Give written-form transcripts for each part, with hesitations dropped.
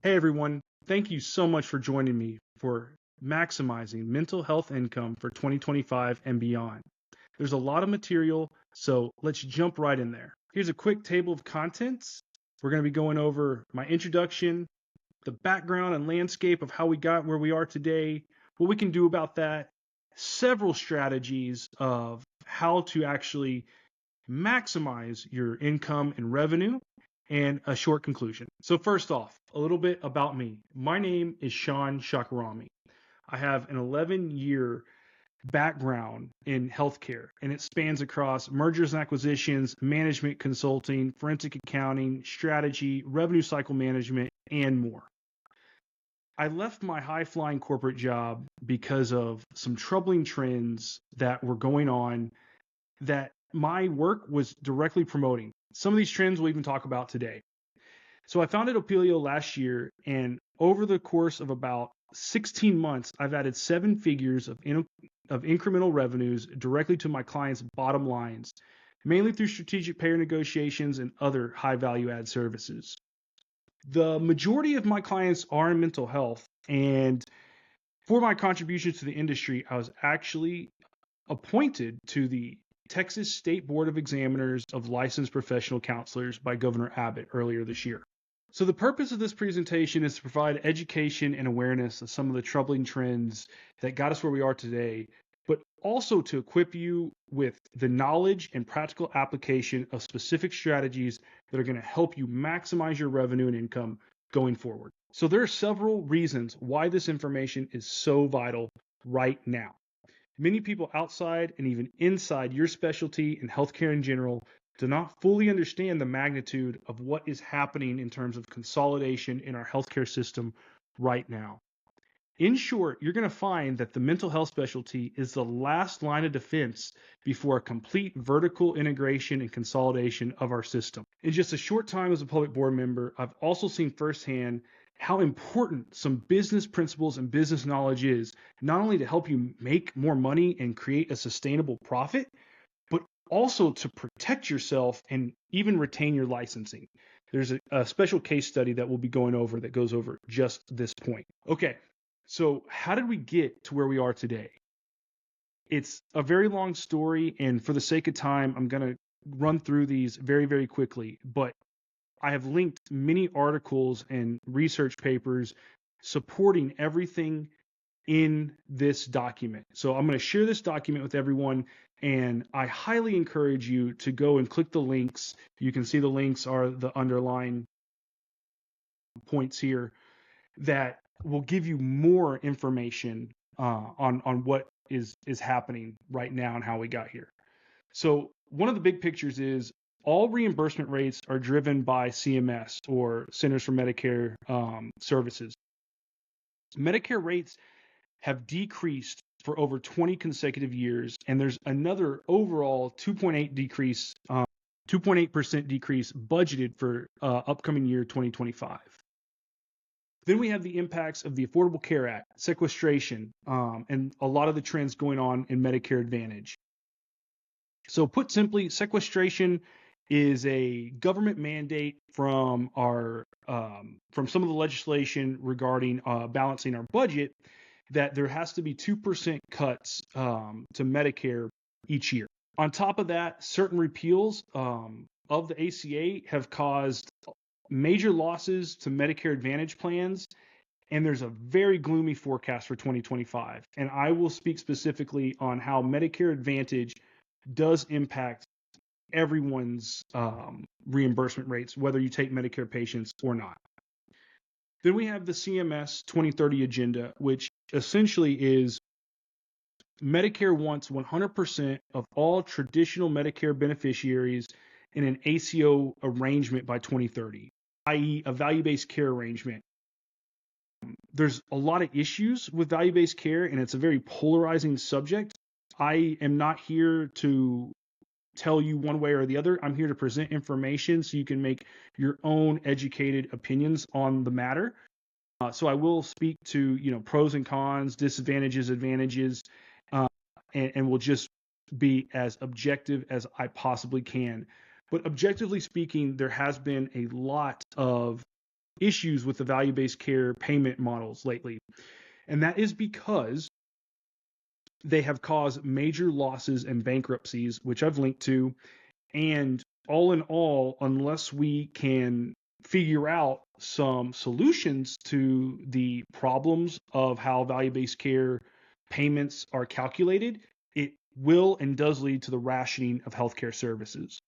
Hey everyone, thank you so much for joining me for maximizing mental health income for 2025 and beyond. There's a lot of material, so let's jump right in there. Here's a quick table of contents. We're going to be going over my introduction, the background and landscape of how we got where we are today, what we can do about that, several strategies of how to actually maximize your income and revenue, and a short conclusion. So first off, a little bit about me. My name is Sean Shakarami. I have an 11-year background in healthcare, and it spans across mergers and acquisitions, management consulting, forensic accounting, strategy, revenue cycle management, and more. I left my high-flying corporate job because of some troubling trends that were going on that my work was directly promoting. Some of these trends we'll even talk about today. So I founded Opilio last year, and over the course of about 16 months, I've added 7 figures of incremental revenues directly to my clients' bottom lines, mainly through strategic payer negotiations and other high value add services. The majority of my clients are in mental health, and for my contributions to the industry, I was actually appointed to the Texas State Board of Examiners of Licensed Professional Counselors by Governor Abbott earlier this year. So the purpose of this presentation is to provide education and awareness of some of the troubling trends that got us where we are today, but also to equip you with the knowledge and practical application of specific strategies that are going to help you maximize your revenue and income going forward. So there are several reasons why this information is so vital right now. Many people outside and even inside your specialty and healthcare in general do not fully understand the magnitude of what is happening in terms of consolidation in our healthcare system right now. In short, you're going to find that the mental health specialty is the last line of defense before a complete vertical integration and consolidation of our system. In just a short time as a public board member, I've also seen firsthand how important some business principles and business knowledge is, not only to help you make more money and create a sustainable profit, but also to protect yourself and even retain your licensing. There's a special case study that we'll be going over that goes over just this point. Okay, so how did we get to where we are today? It's a very long story, and for the sake of time, I'm going to run through these very, very quickly, but I have linked many articles and research papers supporting everything in this document. So I'm going to share this document with everyone, and I highly encourage you to go and click the links. You can see the links are the underlying points here that will give you more information on what is happening right now and how we got here. So one of the big pictures is all reimbursement rates are driven by CMS, or Centers for Medicare Services. Medicare rates have decreased for over 20 consecutive years, and there's another overall 2.8% decrease budgeted for upcoming year 2025. Then we have the impacts of the Affordable Care Act, sequestration, and a lot of the trends going on in Medicare Advantage. So put simply, sequestration is a government mandate from from some of the legislation regarding balancing our budget, that there has to be 2% cuts to Medicare each year. On top of that, certain repeals of the ACA have caused major losses to Medicare Advantage plans, and there's a very gloomy forecast for 2025. And I will speak specifically on how Medicare Advantage does impact everyone's reimbursement rates, whether you take Medicare patients or not. Then we have the CMS 2030 agenda, which essentially is Medicare wants 100% of all traditional Medicare beneficiaries in an ACO arrangement by 2030, i.e. a value-based care arrangement. There's a lot of issues with value-based care, and it's a very polarizing subject. I am not here to tell you one way or the other. I'm here to present information so you can make your own educated opinions on the matter. So I will speak to pros and cons, disadvantages, advantages, and will just be as objective as I possibly can. But objectively speaking, there has been a lot of issues with the value-based care payment models lately. And that is because they have caused major losses and bankruptcies, which I've linked to. And all in all, unless we can figure out some solutions to the problems of how value-based care payments are calculated, it will and does lead to the rationing of healthcare services.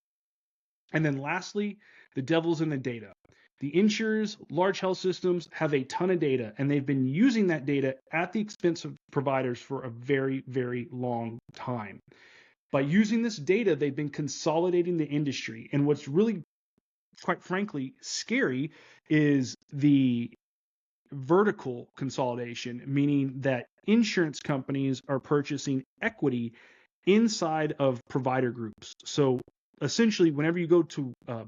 And then lastly, the devil's in the data. The insurers, large health systems have a ton of data, and they've been using that data at the expense of providers for a very, very long time. By using this data, they've been consolidating the industry. And what's really, quite frankly, scary is the vertical consolidation, meaning that insurance companies are purchasing equity inside of provider groups. So essentially, whenever you go to a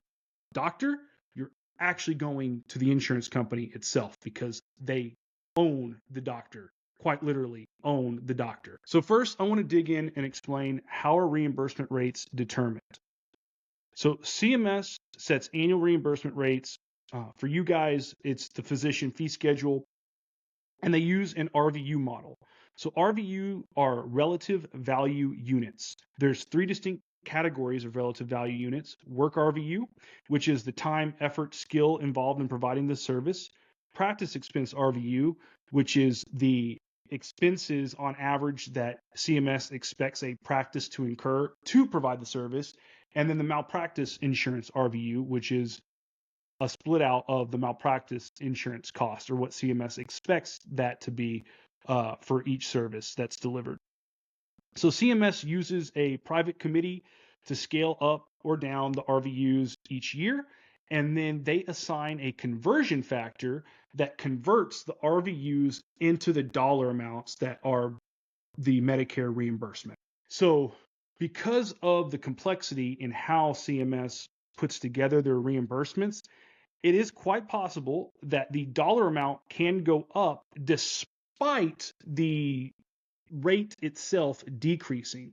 doctor, you're actually going to the insurance company itself because they own the doctor, quite literally own the doctor. So first, I want to dig in and explain how are reimbursement rates determined. So CMS sets annual reimbursement rates. For you guys, it's the physician fee schedule, and they use an RVU model. So RVU are relative value units. There's three distinct categories of relative value units. Work RVU, which is the time, effort, skill involved in providing the service. Practice expense RVU, which is the expenses on average that CMS expects a practice to incur to provide the service. And then the malpractice insurance RVU, which is a split out of the malpractice insurance cost, or what CMS expects that to be for each service that's delivered. So CMS uses a private committee to scale up or down the RVUs each year, and then they assign a conversion factor that converts the RVUs into the dollar amounts that are the Medicare reimbursement. So because of the complexity in how CMS puts together their reimbursements, it is quite possible that the dollar amount can go up despite the rate itself decreasing,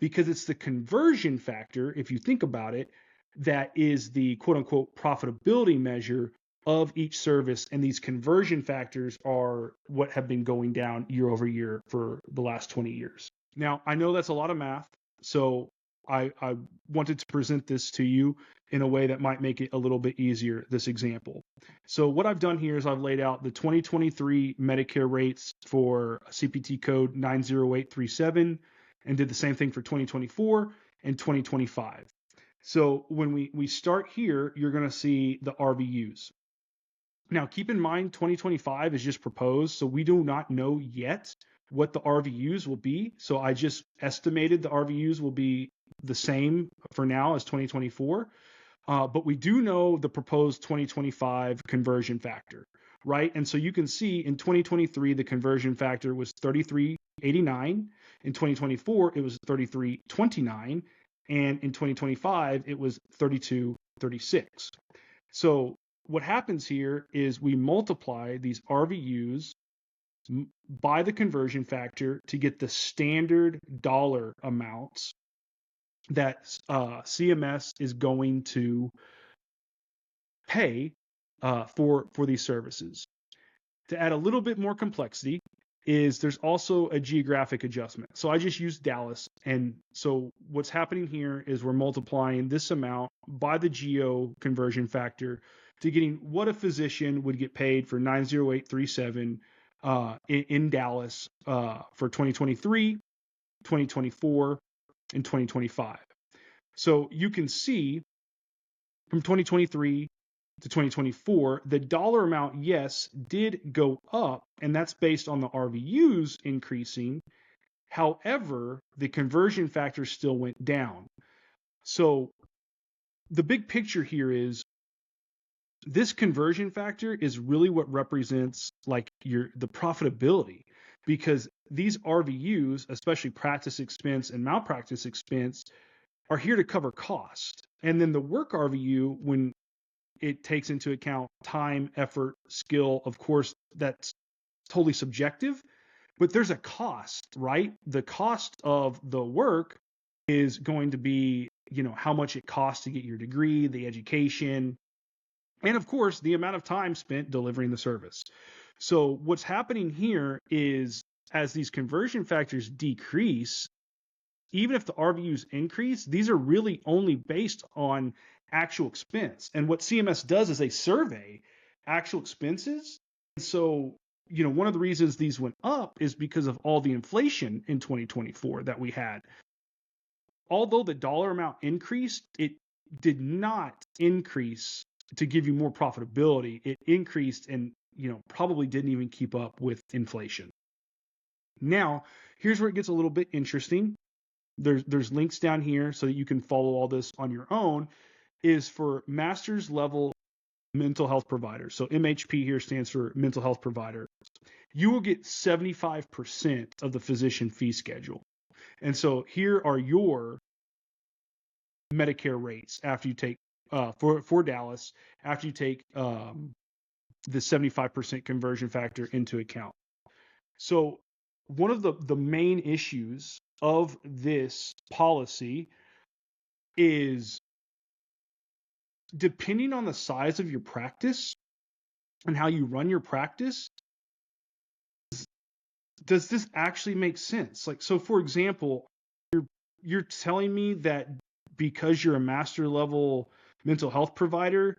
because it's the conversion factor, if you think about it, that is the quote unquote profitability measure of each service. And these conversion factors are what have been going down year over year for the last 20 years. Now, I know that's a lot of math, so I wanted to present this to you in a way that might make it a little bit easier, this example. So what I've done here is I've laid out the 2023 Medicare rates for CPT code 90837 and did the same thing for 2024 and 2025. So when we start here, you're going to see the RVUs. Now, keep in mind, 2025 is just proposed, so we do not know yet what the RVUs will be. So I just estimated the RVUs will be the same for now as 2024. But we do know the proposed 2025 conversion factor, right? And so you can see in 2023, the conversion factor was 33.89. In 2024, it was 33.29. And in 2025, it was 32.36. So what happens here is we multiply these RVUs by the conversion factor to get the standard dollar amounts that CMS is going to pay for these services. To add a little bit more complexity is there's also a geographic adjustment. So I just used Dallas. And so what's happening here is we're multiplying this amount by the geo conversion factor to getting what a physician would get paid for 90837 in Dallas for 2023, 2024, and 2025. So you can see from 2023 to 2024, the dollar amount, yes, did go up, and that's based on the RVUs increasing. However, the conversion factor still went down. So the big picture here is this conversion factor is really what represents like the profitability, because these RVUs, especially practice expense and malpractice expense, are here to cover cost. And then the work RVU, when it takes into account time, effort, skill, of course, that's totally subjective, but there's a cost, right? The cost of the work is going to be, how much it costs to get your degree, the education, And of course, the amount of time spent delivering the service. So what's happening here is as these conversion factors decrease, even if the RVUs increase, these are really only based on actual expense. And what CMS does is they survey actual expenses. And so, one of the reasons these went up is because of all the inflation in 2024 that we had. Although the dollar amount increased, it did not increase to give you more profitability. It increased and, probably didn't even keep up with inflation. Now, here's where it gets a little bit interesting. There's links down here so that you can follow all this on your own, is for master's level mental health providers. So MHP here stands for mental health provider. You will get 75% of the physician fee schedule. And so here are your Medicare rates after you take for Dallas after you take the 75% conversion factor into account. So one of the main issues of this policy is, depending on the size of your practice and how you run your practice, does this actually make sense? Like, so for example, you're telling me that because you're a master level mental health provider,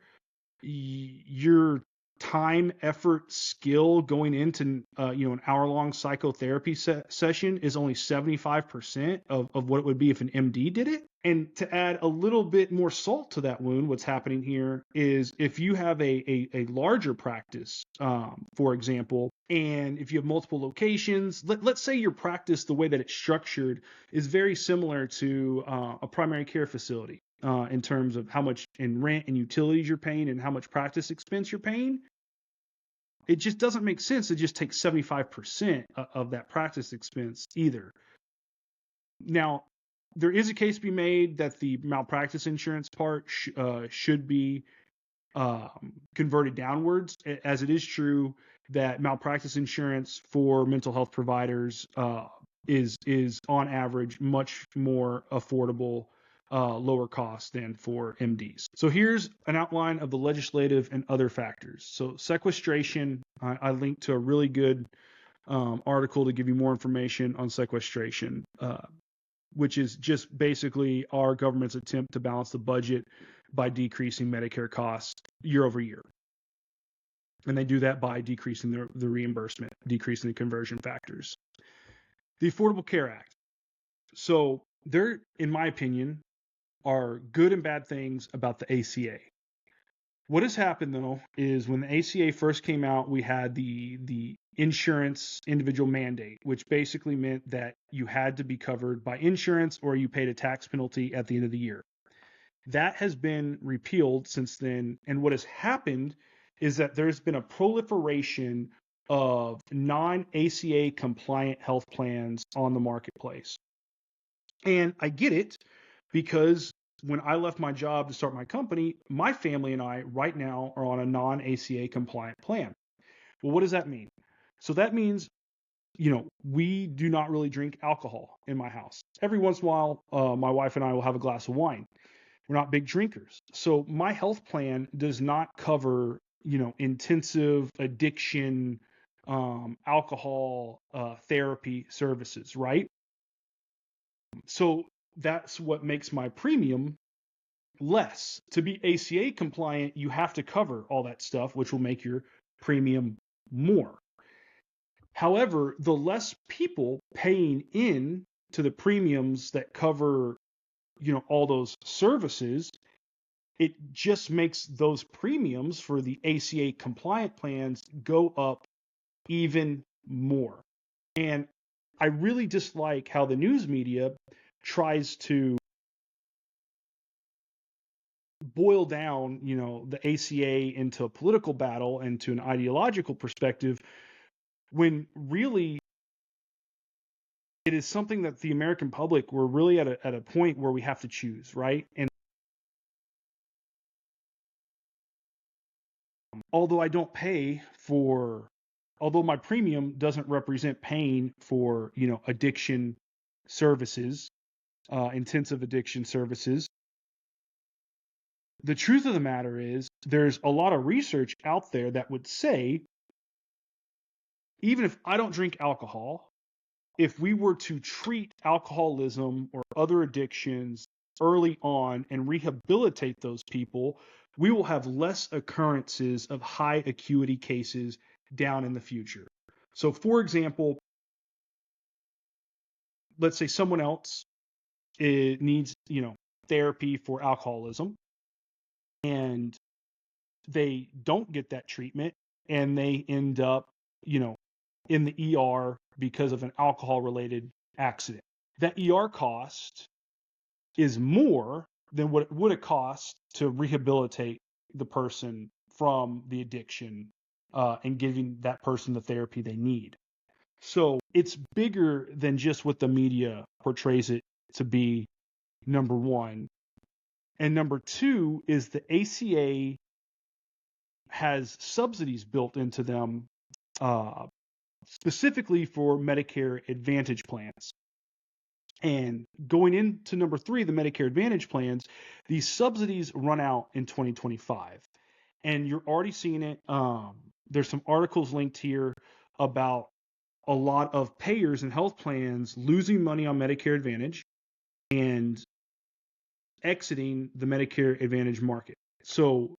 your time, effort, skill going into an hour-long psychotherapy session is only 75% of what it would be if an MD did it. And to add a little bit more salt to that wound, what's happening here is if you have a larger practice, for example, and if you have multiple locations, let's say your practice, the way that it's structured, is very similar to a primary care facility in terms of how much in rent and utilities you're paying and how much practice expense you're paying. It just doesn't make sense to just take 75% of that practice expense either. Now, there is a case to be made that the malpractice insurance part should be converted downwards, as it is true that malpractice insurance for mental health providers is on average much more affordable, lower cost than for MDs. So here's an outline of the legislative and other factors. So sequestration, I linked to a really good article to give you more information on sequestration, which is just basically our government's attempt to balance the budget by decreasing Medicare costs year over year. And they do that by decreasing the reimbursement, decreasing the conversion factors. The Affordable Care Act. So there, in my opinion, are good and bad things about the ACA. What has happened, though, is when the ACA first came out, we had the insurance individual mandate, which basically meant that you had to be covered by insurance or you paid a tax penalty at the end of the year. That has been repealed since then. And what has happened is that there's been a proliferation of non-ACA compliant health plans on the marketplace. And I get it, because when I left my job to start my company, my family and I right now are on a non-ACA compliant plan. Well, what does that mean? So that means, we do not really drink alcohol in my house. Every once in a while, my wife and I will have a glass of wine. We're not big drinkers. So my health plan does not cover, intensive addiction, alcohol therapy services, right? So that's what makes my premium less. To be ACA compliant, you have to cover all that stuff, which will make your premium more. However, the less people paying in to the premiums that cover, all those services, it just makes those premiums for the ACA compliant plans go up even more. And I really dislike how the news media tries to boil down, the ACA into a political battle and to an ideological perspective, when really it is something that the American public, we're really at a point where we have to choose, right? And although although my premium doesn't represent paying for, addiction services, intensive addiction services, the truth of the matter is there's a lot of research out there that would say, even if I don't drink alcohol, if we were to treat alcoholism or other addictions early on and rehabilitate those people, we will have less occurrences of high acuity cases down in the future. So, for example, let's say someone else needs, therapy for alcoholism, and they don't get that treatment, and they end up, you know, in the ER because of an alcohol-related accident. That ER cost is more than what it would have cost to rehabilitate the person from the addiction and giving that person the therapy they need. So it's bigger than just what the media portrays it to be, number one. And number two is the ACA has subsidies built into them specifically for Medicare Advantage plans. And going into number three, the Medicare Advantage plans, these subsidies run out in 2025. And you're already seeing it. There's some articles linked here about a lot of payers and health plans losing money on Medicare Advantage and exiting the Medicare Advantage market. So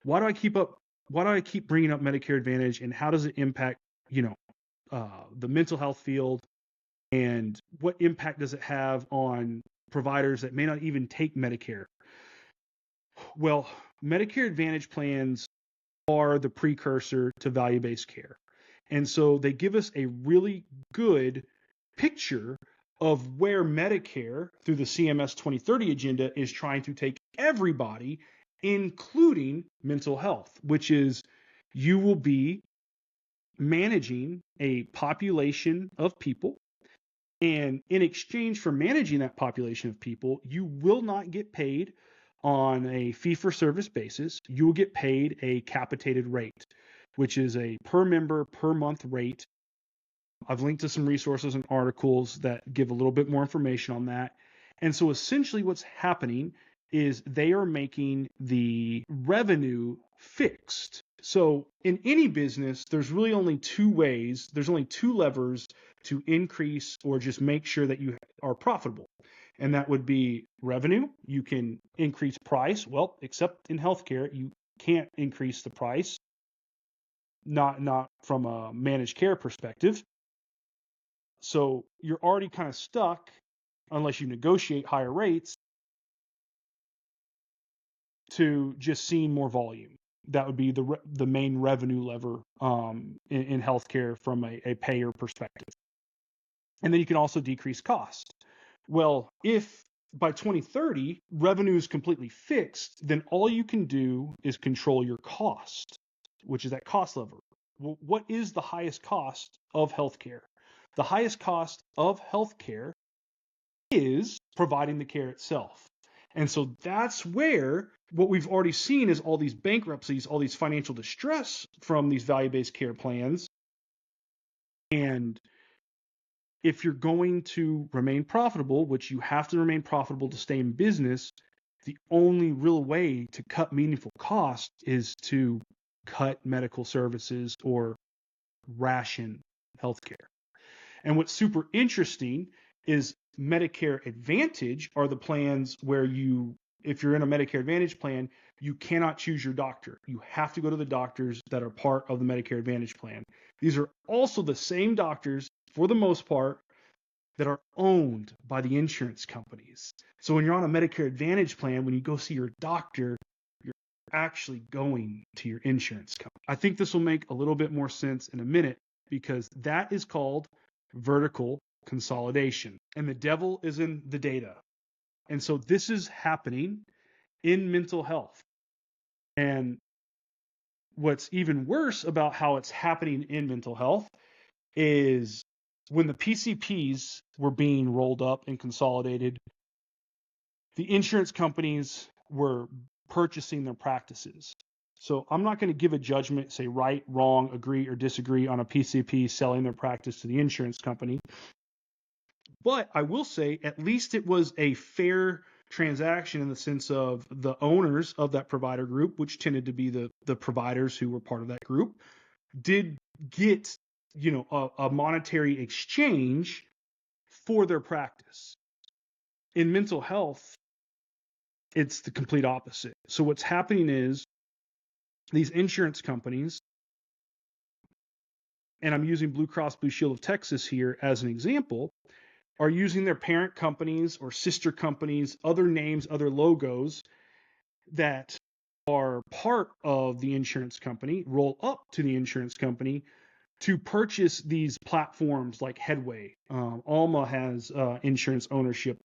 why do I keep bringing up Medicare Advantage, and how does it impact, the mental health field, and what impact does it have on providers that may not even take Medicare? Well, Medicare Advantage plans are the precursor to value-based care. And so they give us a really good picture of where Medicare, through the CMS 2030 agenda, is trying to take everybody, including mental health, which is you will be managing a population of people. And in exchange for managing that population of people, you will not get paid on a fee-for-service basis. You will get paid a capitated rate, which is a per member per month rate. I've linked to some resources and articles that give a little bit more information on that. And so essentially what's happening is they are making the revenue fixed. So in any business, there's really only two ways, there's only two levers to increase or just make sure that you are profitable. And that would be revenue. You can increase price. Well, except in healthcare, you can't increase the price, not from a managed care perspective. So you're already kind of stuck unless you negotiate higher rates to just seeing more volume. That would be the main revenue lever in healthcare from a payer perspective. And then you can also decrease cost. Well, if by 2030 revenue is completely fixed, then all you can do is control your cost, which is that cost lever. Well, what is the highest cost of healthcare? The highest cost of healthcare is providing the care itself. And so that's where what we've already seen is all these bankruptcies, all these financial distress from these value-based care plans. And if you're going to remain profitable, which you have to remain profitable to stay in business, the only real way to cut meaningful costs is to cut medical services or ration healthcare. And what's super interesting is Medicare Advantage are the plans where if you're in a Medicare Advantage plan, you cannot choose your doctor. You have to go to the doctors that are part of the Medicare Advantage plan. These are also the same doctors, for the most part, that are owned by the insurance companies. So when you're on a Medicare Advantage plan, when you go see your doctor, you're actually going to your insurance company. I think this will make a little bit more sense in a minute, because that is called vertical consolidation. And the devil is in the data. And so this is happening in mental health. And what's even worse about how it's happening in mental health is when the PCPs were being rolled up and consolidated, the insurance companies were purchasing their practices. So I'm not going to give a judgment, say right, wrong, agree, or disagree on a PCP selling their practice to the insurance company. But I will say at least it was a fair transaction in the sense of the owners of that provider group, which tended to be the providers who were part of that group, did get, a monetary exchange for their practice. In mental health, it's the complete opposite. So what's happening is these insurance companies, and I'm using Blue Cross Blue Shield of Texas here as an example, are using their parent companies or sister companies, other names, other logos that are part of the insurance company, roll up to the insurance company to purchase these platforms like Headway. Alma has insurance ownership.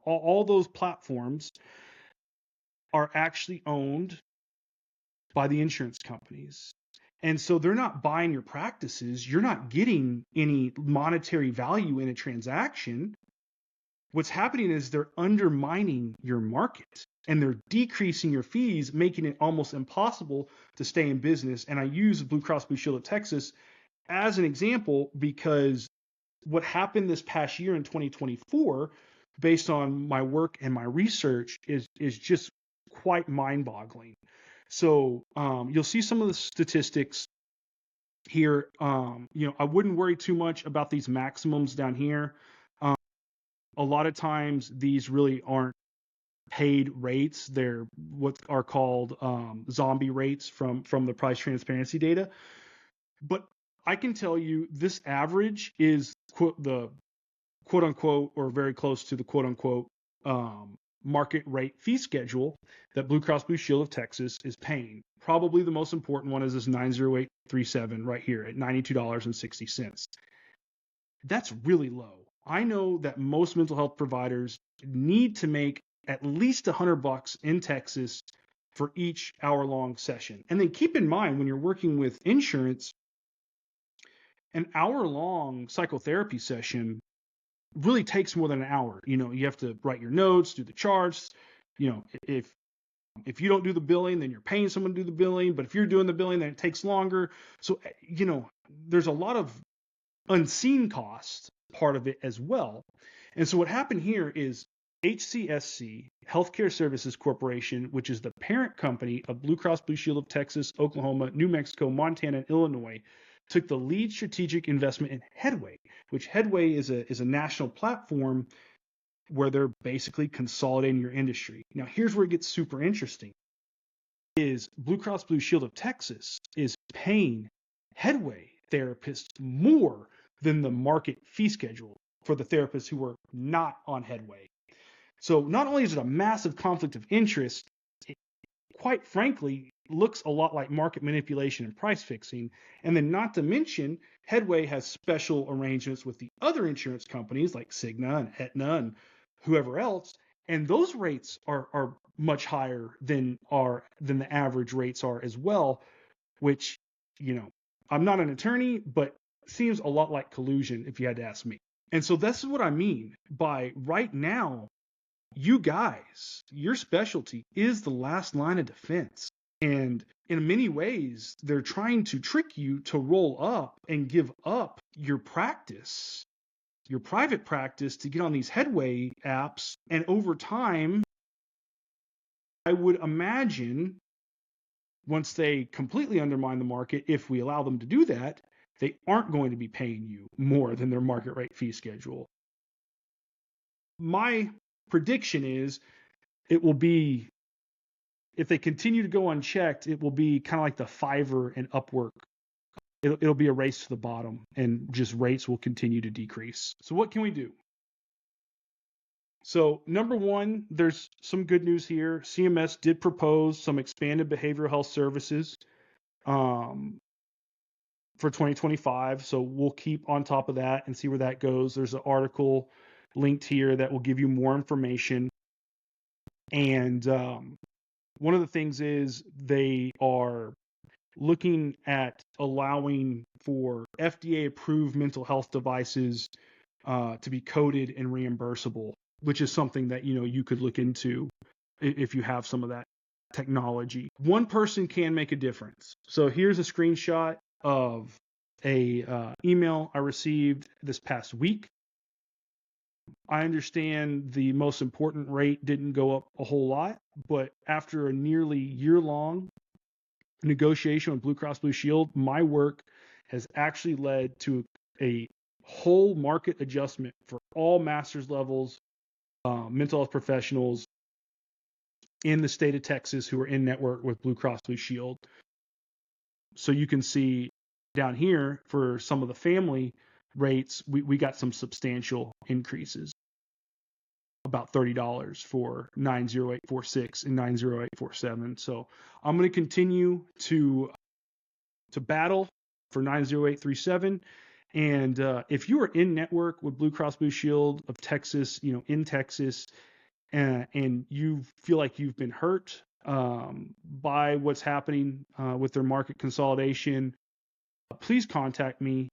All those platforms are actually owned by the insurance companies. And so they're not buying your practices. You're not getting any monetary value in a transaction. What's happening is they're undermining your market and they're decreasing your fees, making it almost impossible to stay in business. And I use Blue Cross Blue Shield of Texas as an example because what happened this past year in 2024, based on my work and my research, is just quite mind-boggling. So you'll see some of the statistics here. I wouldn't worry too much about these maximums down here. A lot of times these really aren't paid rates. They're what are called zombie rates from the price transparency data. But I can tell you this average is the quote unquote, or very close to the quote unquote market rate fee schedule that Blue Cross Blue Shield of Texas is paying. Probably the most important one is this 90837 right here at $92.60. That's really low. I know that most mental health providers need to make at least $100 in Texas for each hour-long session. And then keep in mind when you're working with insurance, an hour-long psychotherapy session really takes more than an hour. You have to write your notes, do the charts. If you don't do the billing, then you're paying someone to do the billing. But if you're doing the billing, then it takes longer. So, there's a lot of unseen costs part of it as well. And so what happened here is HCSC, Healthcare Services Corporation, which is the parent company of Blue Cross Blue Shield of Texas, Oklahoma, New Mexico, Montana, and Illinois, took the lead strategic investment in Headway, which Headway is a national platform where they're basically consolidating your industry. Now, here's where it gets super interesting. Is Blue Cross Blue Shield of Texas is paying Headway therapists more than the market fee schedule for the therapists who are not on Headway. So not only is it a massive conflict of interest, it quite frankly looks a lot like market manipulation and price fixing. And then not to mention, Headway has special arrangements with the other insurance companies like Cigna and Aetna and whoever else. And those rates are much higher than the average rates are as well, which, I'm not an attorney, but seems a lot like collusion if you had to ask me. And so this is what I mean by right now, you guys, your specialty is the last line of defense. And in many ways, they're trying to trick you to roll up and give up your practice, your private practice, to get on these Headway apps. And over time, I would imagine once they completely undermine the market, if we allow them to do that, they aren't going to be paying you more than their market rate fee schedule. My prediction is it will be, if they continue to go unchecked, it will be kind of like the Fiverr and Upwork. It'll be a race to the bottom, and just rates will continue to decrease. So what can we do? So number one, there's some good news here. CMS did propose some expanded behavioral health services for 2025. So we'll keep on top of that and see where that goes. There's an article linked here that will give you more information. And one of the things is they are looking at allowing for FDA approved mental health devices to be coded and reimbursable, which is something that you could look into if you have some of that technology. One person can make a difference. So here's a screenshot of a email I received this past week. I understand the most important rate didn't go up a whole lot, but after a nearly year-long negotiation with Blue Cross Blue Shield, my work has actually led to a whole market adjustment for all master's levels, mental health professionals in the state of Texas who are in network with Blue Cross Blue Shield. So you can see down here for some of the family rates, we got some substantial increases, about $30 for 90846 and 90847. So I'm going to continue to battle for 90837. And if you are in network with Blue Cross Blue Shield of Texas, in Texas, and you feel like you've been hurt by what's happening with their market consolidation, please contact me.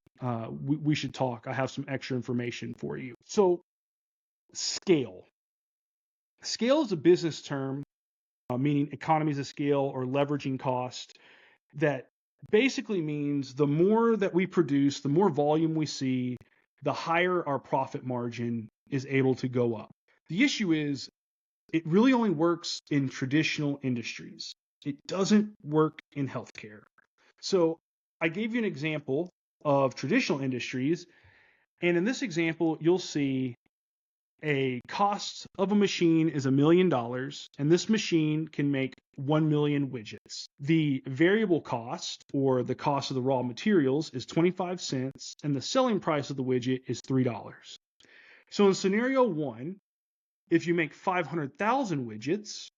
We should talk. I have some extra information for you. So scale. Scale is a business term, meaning economies of scale or leveraging cost, that basically means the more that we produce, the more volume we see, the higher our profit margin is able to go up. The issue is it really only works in traditional industries. It doesn't work in healthcare. So I gave you an example of traditional industries, and in this example, you'll see a cost of a machine is $1 million, and this machine can make 1 million widgets. The variable cost, or the cost of the raw materials, is 25 cents, and the selling price of the widget is $3. So in scenario one, if you make 500,000 widgets,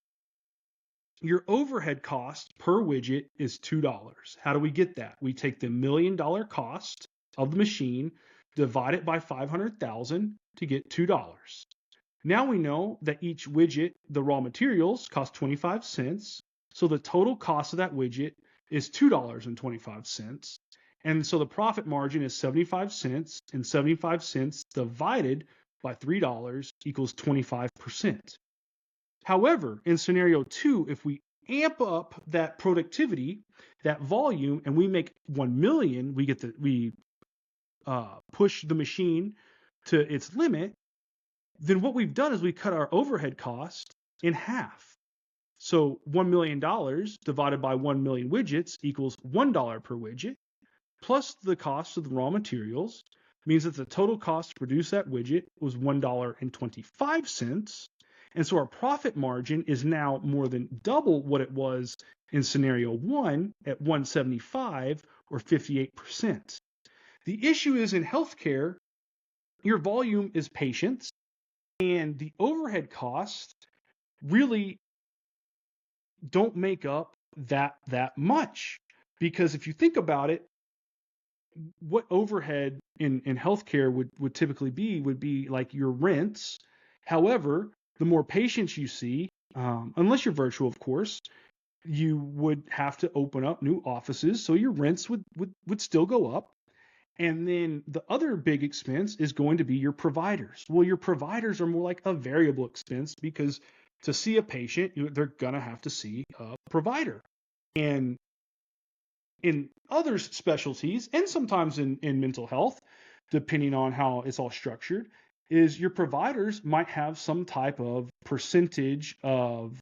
your overhead cost per widget is $2. How do we get that? We take the $1 million cost of the machine, divide it by 500,000 to get $2. Now we know that each widget, the raw materials, cost 25 cents. So the total cost of that widget is $2.25. And so the profit margin is 75 cents, and 75 cents divided by $3 equals 25%. However, in scenario two, if we amp up that productivity, that volume, and we make 1 million, we push the machine to its limit, then what we've done is we cut our overhead cost in half. So $1 million divided by 1 million widgets equals $1 per widget, plus the cost of the raw materials means that the total cost to produce that widget was $1.25. And so our profit margin is now more than double what it was in scenario one at 175 or 58%. The issue is in healthcare, your volume is patients, and the overhead costs really don't make up that much. Because if you think about it, what overhead in healthcare would typically be would be like your rents. However, the more patients you see, unless you're virtual, of course, you would have to open up new offices, so your rents would still go up. And then the other big expense is going to be your providers. Well, your providers are more like a variable expense because to see a patient, they're going to have to see a provider. And in other specialties, and sometimes in mental health, depending on how it's all structured, is your providers might have some type of percentage of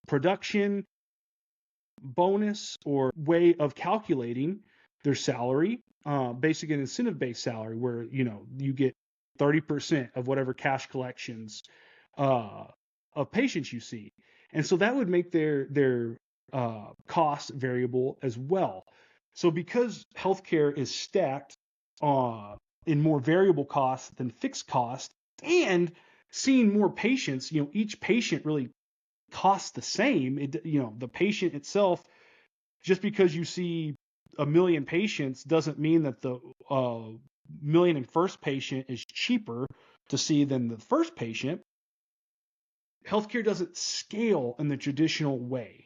production bonus or way of calculating their salary, basic and incentive-based salary, where you get 30% of whatever cash collections of patients you see, and so that would make their cost variable as well. So because healthcare is stacked in more variable costs than fixed costs, and seeing more patients, each patient really costs the same. The patient itself, just because you see 1 million patients doesn't mean that the million and first patient is cheaper to see than the first patient. Healthcare doesn't scale in the traditional way.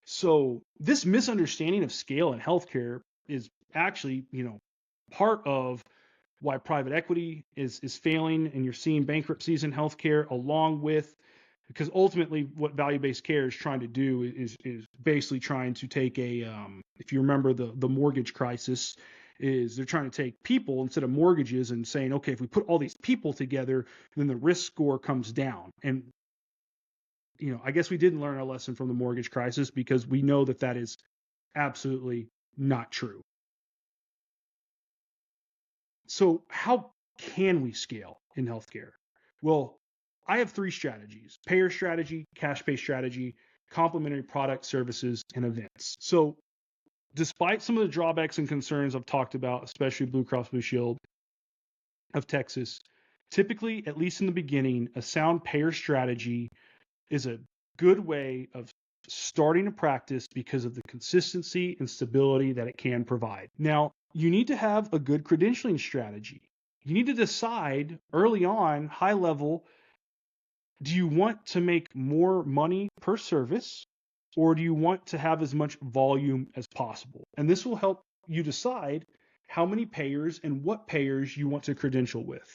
So this misunderstanding of scale in healthcare is actually, part of why private equity is failing, and you're seeing bankruptcies in healthcare, along with, because ultimately what value-based care is trying to do is basically trying to take if you remember the mortgage crisis is they're trying to take people instead of mortgages and saying, okay, if we put all these people together, then the risk score comes down. And, I guess we didn't learn our lesson from the mortgage crisis, because we know that that is absolutely not true. So how can we scale in healthcare? Well, I have 3 strategies: payer strategy, cash pay strategy, complementary product, services, and events. So despite some of the drawbacks and concerns I've talked about, especially Blue Cross Blue Shield of Texas, typically, at least in the beginning, a sound payer strategy is a good way of starting a practice because of the consistency and stability that it can provide. Now, you need to have a good credentialing strategy. You need to decide early on, high level, do you want to make more money per service, or do you want to have as much volume as possible? And this will help you decide how many payers and what payers you want to credential with.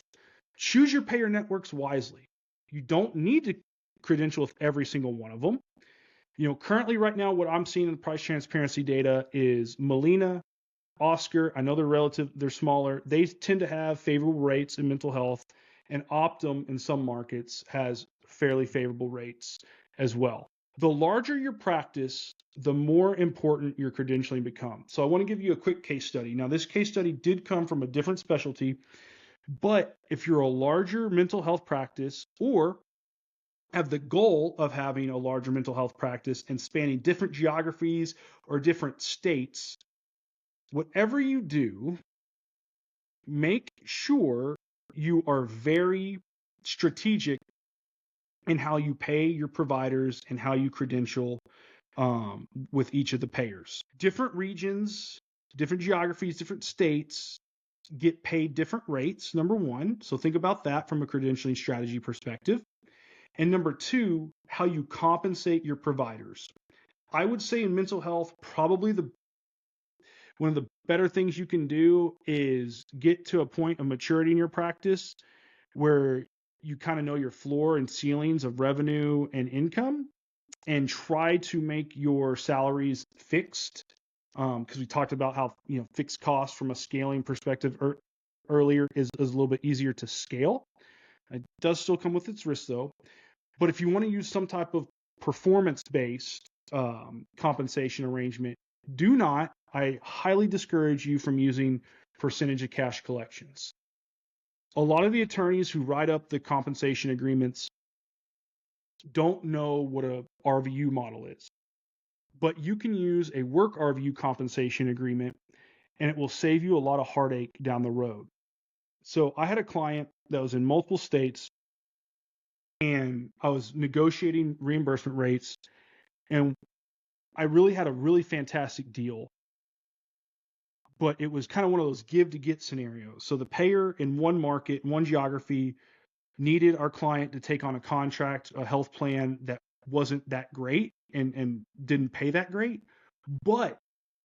Choose your payer networks wisely. You don't need to credential with every single one of them. Currently right now, what I'm seeing in the price transparency data is Molina, Oscar. I know they're smaller. They tend to have favorable rates in mental health, and Optum in some markets has fairly favorable rates as well. The larger your practice, the more important your credentialing becomes. So I want to give you a quick case study. Now, this case study did come from a different specialty, but if you're a larger mental health practice, or have the goal of having a larger mental health practice and spanning different geographies or different states, whatever you do, make sure you are very strategic in how you pay your providers and how you credential with each of the payers. Different regions, different geographies, different states get paid different rates, number one. So think about that from a credentialing strategy perspective. And number two, how you compensate your providers. I would say in mental health, probably one of the better things you can do is get to a point of maturity in your practice where you kind of know your floor and ceilings of revenue and income, and try to make your salaries fixed. Because we talked about how fixed costs from a scaling perspective earlier is a little bit easier to scale. It does still come with its risks though. But if you want to use some type of performance-based compensation arrangement, I highly discourage you from using percentage of cash collections. A lot of the attorneys who write up the compensation agreements don't know what a RVU model is. But you can use a work RVU compensation agreement, and it will save you a lot of heartache down the road. So I had a client that was in multiple states, and I was negotiating reimbursement rates, and I really had a really fantastic deal, but it was kind of one of those give to get scenarios. So the payer in one market, one geography, needed our client to take on a contract, a health plan that wasn't that great and didn't pay that great. But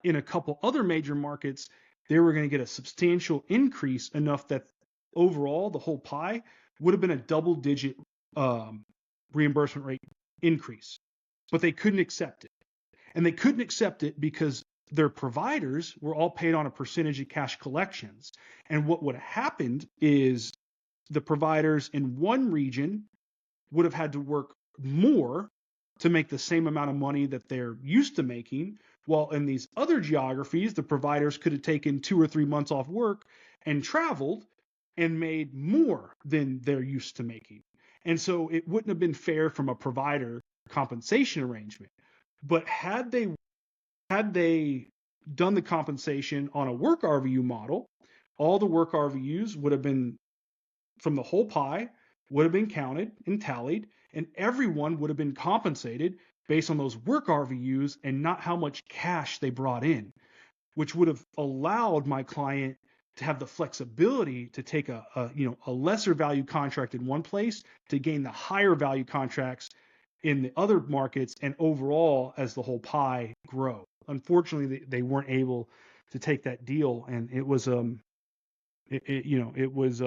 in a couple other major markets, they were going to get a substantial increase, enough that overall the whole pie would have been a double-digit reimbursement rate increase. But they couldn't accept it. And they couldn't accept it because their providers were all paid on a percentage of cash collections. And what would have happened is the providers in one region would have had to work more to make the same amount of money that they're used to making, while in these other geographies, the providers could have taken 2 or 3 months off work and traveled and made more than they're used to making. And so it wouldn't have been fair from a provider compensation arrangement. But had they done the compensation on a work RVU model, all the work RVUs would have been from the whole pie, would have been counted and tallied, and everyone would have been compensated based on those work RVUs and not how much cash they brought in, which would have allowed my client to have the flexibility to take a lesser value contract in one place to gain the higher value contracts in the other markets, and overall as the whole pie grow. Unfortunately, they weren't able to take that deal, and it was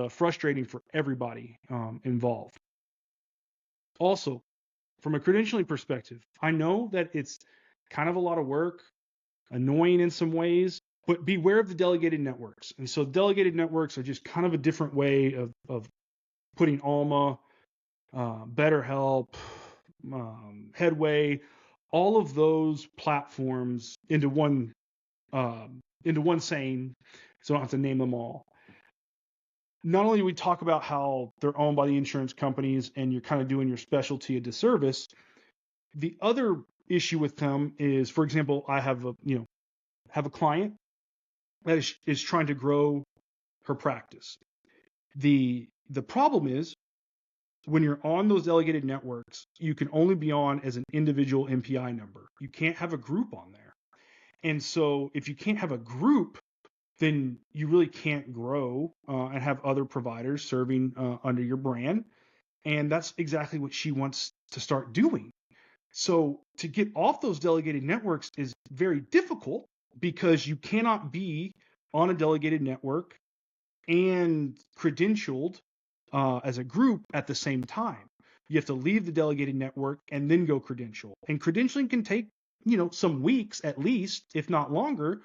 frustrating for everybody involved. Also, from a credentialing perspective, I know that it's kind of a lot of work, annoying in some ways, But beware of the delegated networks. And so delegated networks are just kind of a different way of putting Alma, BetterHelp, Headway, all of those platforms into one saying, so I don't have to name them all. Not only do we talk about how they're owned by the insurance companies and you're kind of doing your specialty a disservice, the other issue with them is, for example, I have a client that is trying to grow her practice. The problem is when you're on those delegated networks, you can only be on as an individual MPI number. You can't have a group on there. And so if you can't have a group, then you really can't grow and have other providers serving under your brand. And that's exactly what she wants to start doing. So to get off those delegated networks is very difficult because you cannot be on a delegated network and credentialed as a group at the same time. You have to leave the delegated network and then go credential. And credentialing can take, some weeks at least, if not longer.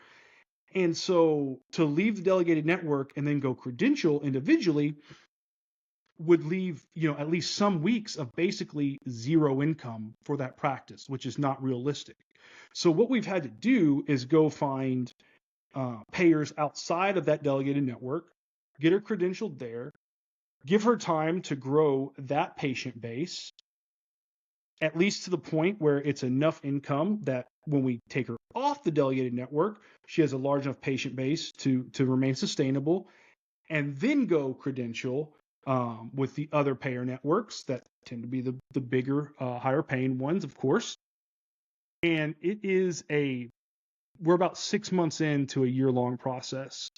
And so to leave the delegated network and then go credential individually would leave, at least some weeks of basically zero income for that practice, which is not realistic. So what we've had to do is go find payers outside of that delegated network, get her credentialed there, give her time to grow that patient base, at least to the point where it's enough income that when we take her off the delegated network, she has a large enough patient base to remain sustainable, and then go credential with the other payer networks that tend to be the bigger, higher paying ones, of course. And we're about 6 months into a year-long process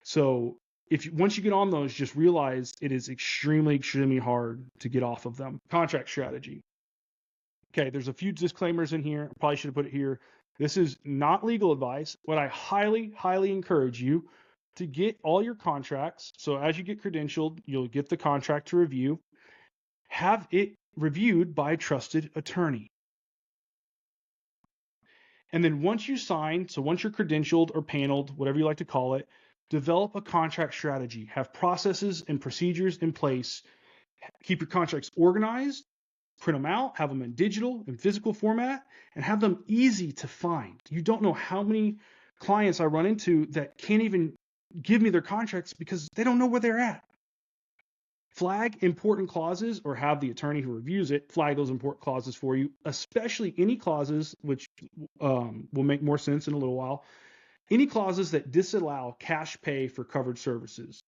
so once you get on those, just realize it is extremely, extremely hard to get off of them. Contract strategy. Okay, there's a few disclaimers in here. I probably should have put it here. This is not legal advice, but I highly, highly encourage you to get all your contracts. So as you get credentialed, you'll get the contract to review. Have it reviewed by a trusted attorney. And then once you sign, so once you're credentialed or paneled, whatever you like to call it, develop a contract strategy. Have processes and procedures in place. Keep your contracts organized, print them out, have them in digital and physical format, and have them easy to find. You don't know how many clients I run into that can't even give me their contracts because they don't know where they're at. Flag important clauses, or have the attorney who reviews it flag those important clauses for you, especially any clauses, which will make more sense in a little while, any clauses that disallow cash pay for covered services.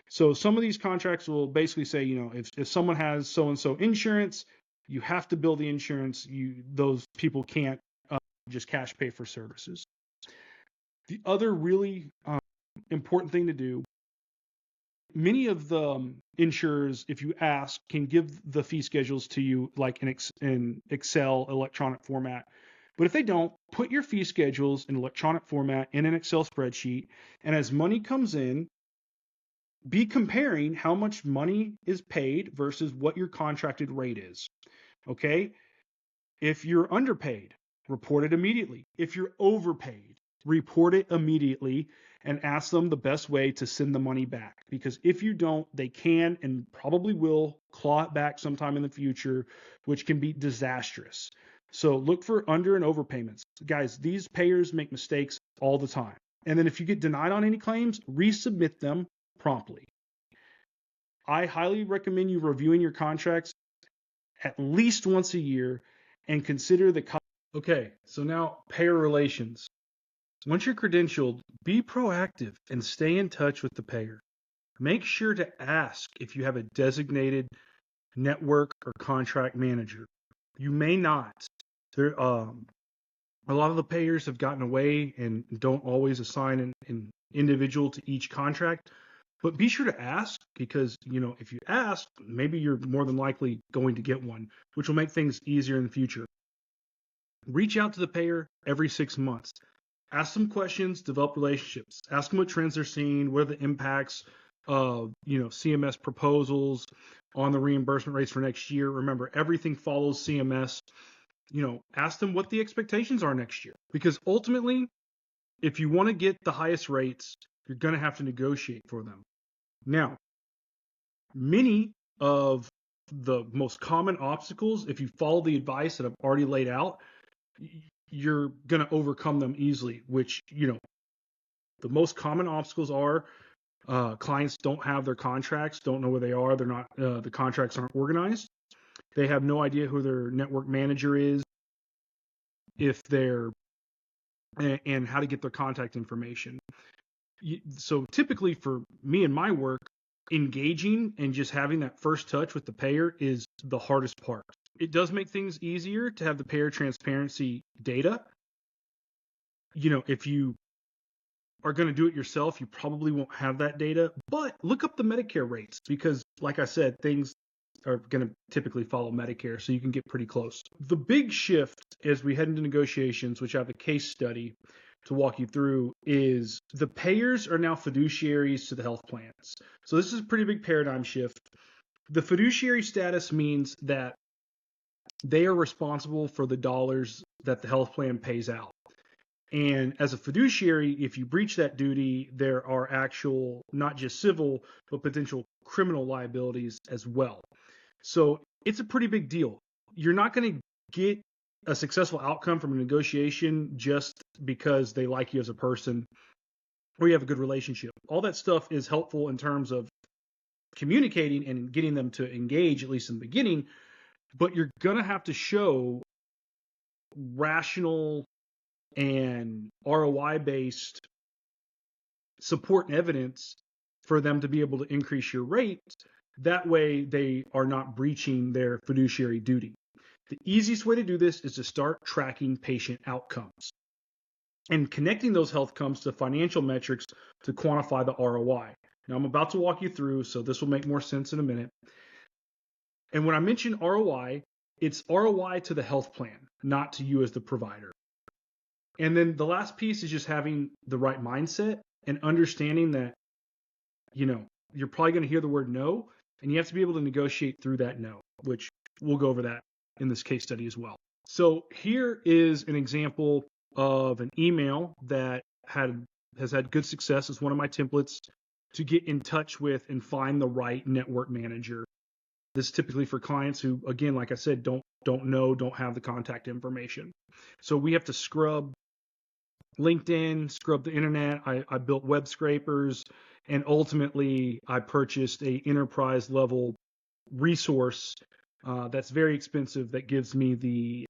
So some of these contracts will basically say, if someone has so-and-so insurance, you have to bill the insurance. Those people can't just cash pay for services. The other really important thing to do, many of the insurers, if you ask, can give the fee schedules to you like in Excel electronic format. But if they don't, put your fee schedules in electronic format in an Excel spreadsheet. And as money comes in, be comparing how much money is paid versus what your contracted rate is. Okay? If you're underpaid, report it immediately. If you're overpaid, report it immediately and ask them the best way to send the money back. Because if you don't, they can and probably will claw it back sometime in the future, which can be disastrous. So look for under and overpayments. Guys, these payers make mistakes all the time. And then if you get denied on any claims, resubmit them promptly. I highly recommend you reviewing your contracts at least once a year and consider Okay, so now payer relations. Once you're credentialed, be proactive and stay in touch with the payer. Make sure to ask if you have a designated network or contract manager. You may not. A lot of the payers have gotten away and don't always assign an individual to each contract. But be sure to ask because, if you ask, maybe you're more than likely going to get one, which will make things easier in the future. Reach out to the payer every 6 months. Ask them questions, develop relationships. Ask them what trends they're seeing, what are the impacts of, CMS proposals on the reimbursement rates for next year. Remember, everything follows CMS. Ask them what the expectations are next year. Because ultimately, if you want to get the highest rates, you're going to have to negotiate for them. Now, many of the most common obstacles, if you follow the advice that I've already laid out, you're going to overcome them easily, which, the most common obstacles are clients don't have their contracts, don't know where they are. They're not, the contracts aren't organized. They have no idea who their network manager is, if they're, and how to get their contact information. So typically for me and my work, engaging and just having that first touch with the payer is the hardest part. It does make things easier to have the payer transparency data. If you are going to do it yourself, you probably won't have that data, but look up the Medicare rates because, like I said, things are going to typically follow Medicare, so you can get pretty close. The big shift as we head into negotiations, which I have a case study to walk you through, is the payers are now fiduciaries to the health plans. So this is a pretty big paradigm shift. The fiduciary status means that they are responsible for the dollars that the health plan pays out. And as a fiduciary, if you breach that duty, there are actual, not just civil, but potential criminal liabilities as well. So it's a pretty big deal. You're not going to get a successful outcome from a negotiation just because they like you as a person or you have a good relationship. All that stuff is helpful in terms of communicating and getting them to engage, at least in the beginning, but you're going to have to show rational and ROI-based support and evidence for them to be able to increase your rate. That way they are not breaching their fiduciary duty. The easiest way to do this is to start tracking patient outcomes and connecting those health outcomes to financial metrics to quantify the ROI. Now I'm about to walk you through, so this will make more sense in a minute. And when I mention ROI, it's ROI to the health plan, not to you as the provider. And then the last piece is just having the right mindset and understanding that, you're probably going to hear the word no, and you have to be able to negotiate through that no, which we'll go over that in this case study as well. So here is an example of an email that has had good success as one of my templates to get in touch with and find the right network manager. This is typically for clients who, again, like I said, don't have the contact information. So we have to scrub LinkedIn, scrub the internet. I built web scrapers, and ultimately I purchased a enterprise level resource that's very expensive that gives me the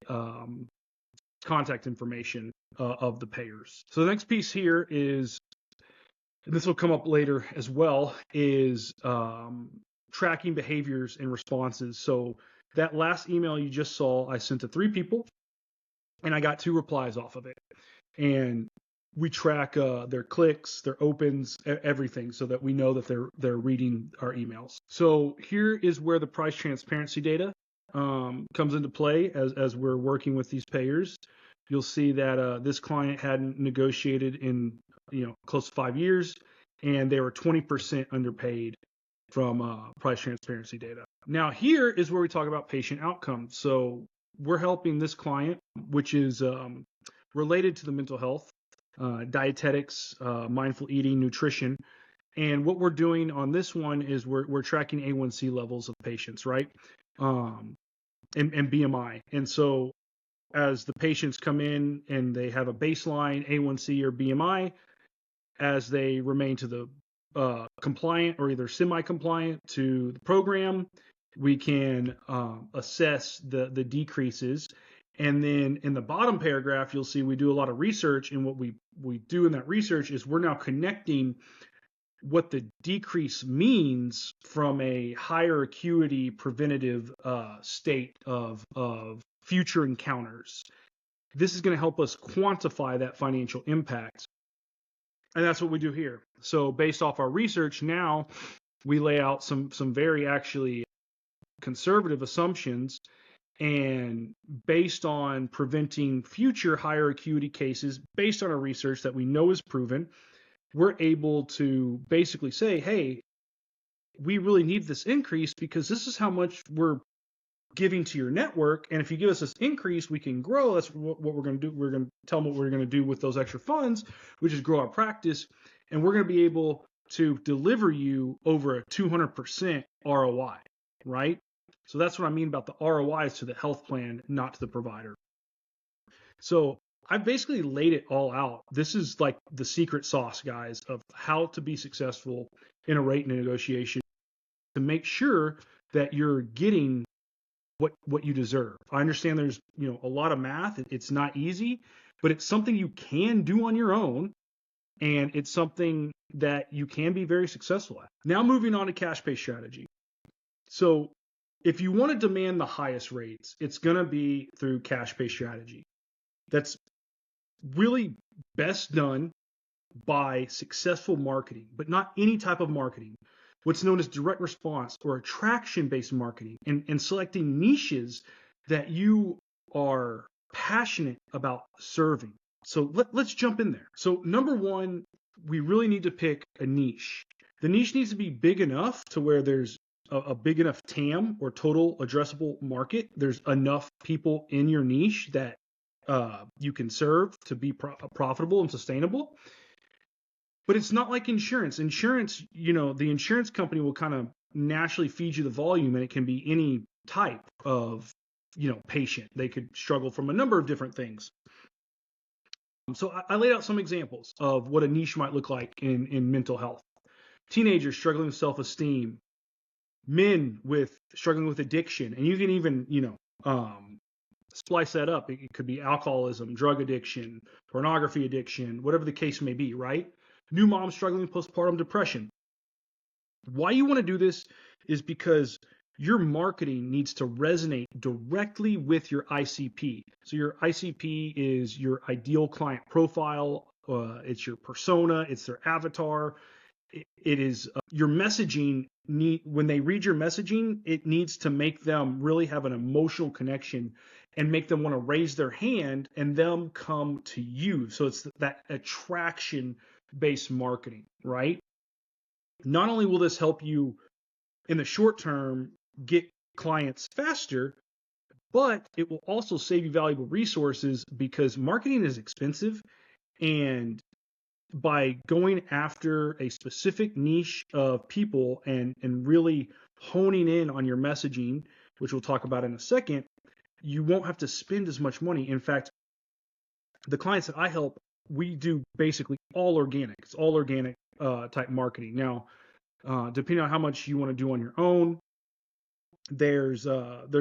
contact information of the payers. So the next piece here is, and this will come up later as well, is tracking behaviors and responses. So that last email you just saw, I sent to 3 people, and I got 2 replies off of it. And we track their clicks, their opens, everything, so that we know that they're reading our emails. So here is where the price transparency data comes into play as we're working with these payers. You'll see that this client hadn't negotiated in close to 5 years, and they were 20% underpaid from price transparency data. Now here is where we talk about patient outcomes. So we're helping this client, which is related to the mental health, dietetics, mindful eating, nutrition. And what we're doing on this one is we're tracking A1C levels of patients, right? And BMI. And so as the patients come in and they have a baseline A1C or BMI, as they remain to the compliant or either semi-compliant to the program, we can assess the decreases. And then in the bottom paragraph, you'll see we do a lot of research, and what we do in that research is we're now connecting what the decrease means from a higher acuity preventative state of future encounters. This is going to help us quantify that financial impact. And that's what we do here. So based off our research, now we lay out some very actually conservative assumptions. And based on preventing future higher acuity cases, based on our research that we know is proven, we're able to basically say, hey, we really need this increase because this is how much we're giving to your network. And if you give us this increase, we can grow. That's what we're going to do. We're going to tell them what we're going to do with those extra funds, which is grow our practice. And we're going to be able to deliver you over a 200% ROI, right? So that's what I mean about the ROI is to the health plan, not to the provider. So I've basically laid it all out. This is like the secret sauce, guys, of how to be successful in a rate negotiation to make sure that you're getting what you deserve. I understand there's, a lot of math. It's not easy, but it's something you can do on your own, and it's something that you can be very successful at. Now moving on to cash pay strategy. So if you want to demand the highest rates, it's going to be through cash pay strategy. That's really best done by successful marketing, but not any type of marketing. What's known as direct response or attraction-based marketing, and selecting niches that you are passionate about serving. So let's jump in there. So number one, we really need to pick a niche. The niche needs to be big enough to where there's a big enough TAM or total addressable market. There's enough people in your niche that you can serve to be profitable and sustainable. But it's not like insurance. Insurance, the insurance company will kind of naturally feed you the volume, and it can be any type of, patient. They could struggle from a number of different things. So I laid out some examples of what a niche might look like in mental health. Teenagers struggling with self-esteem, men struggling with addiction, and you can even, splice that up. It could be alcoholism, drug addiction, pornography addiction, whatever the case may be, right? New moms struggling with postpartum depression. Why you want to do this is because your marketing needs to resonate directly with your ICP. So your ICP is your ideal client profile. It's your persona. It's their avatar. It is your messaging. When they read your messaging, it needs to make them really have an emotional connection and make them want to raise their hand and them come to you. So it's that attraction-based marketing, right? Not only will this help you in the short term get clients faster, but it will also save you valuable resources because marketing is expensive. And by going after a specific niche of people and really honing in on your messaging, which we'll talk about in a second, you won't have to spend as much money. In fact, the clients that I help, we do basically all organic. It's all organic type marketing. Now, depending on how much you want to do on your own, there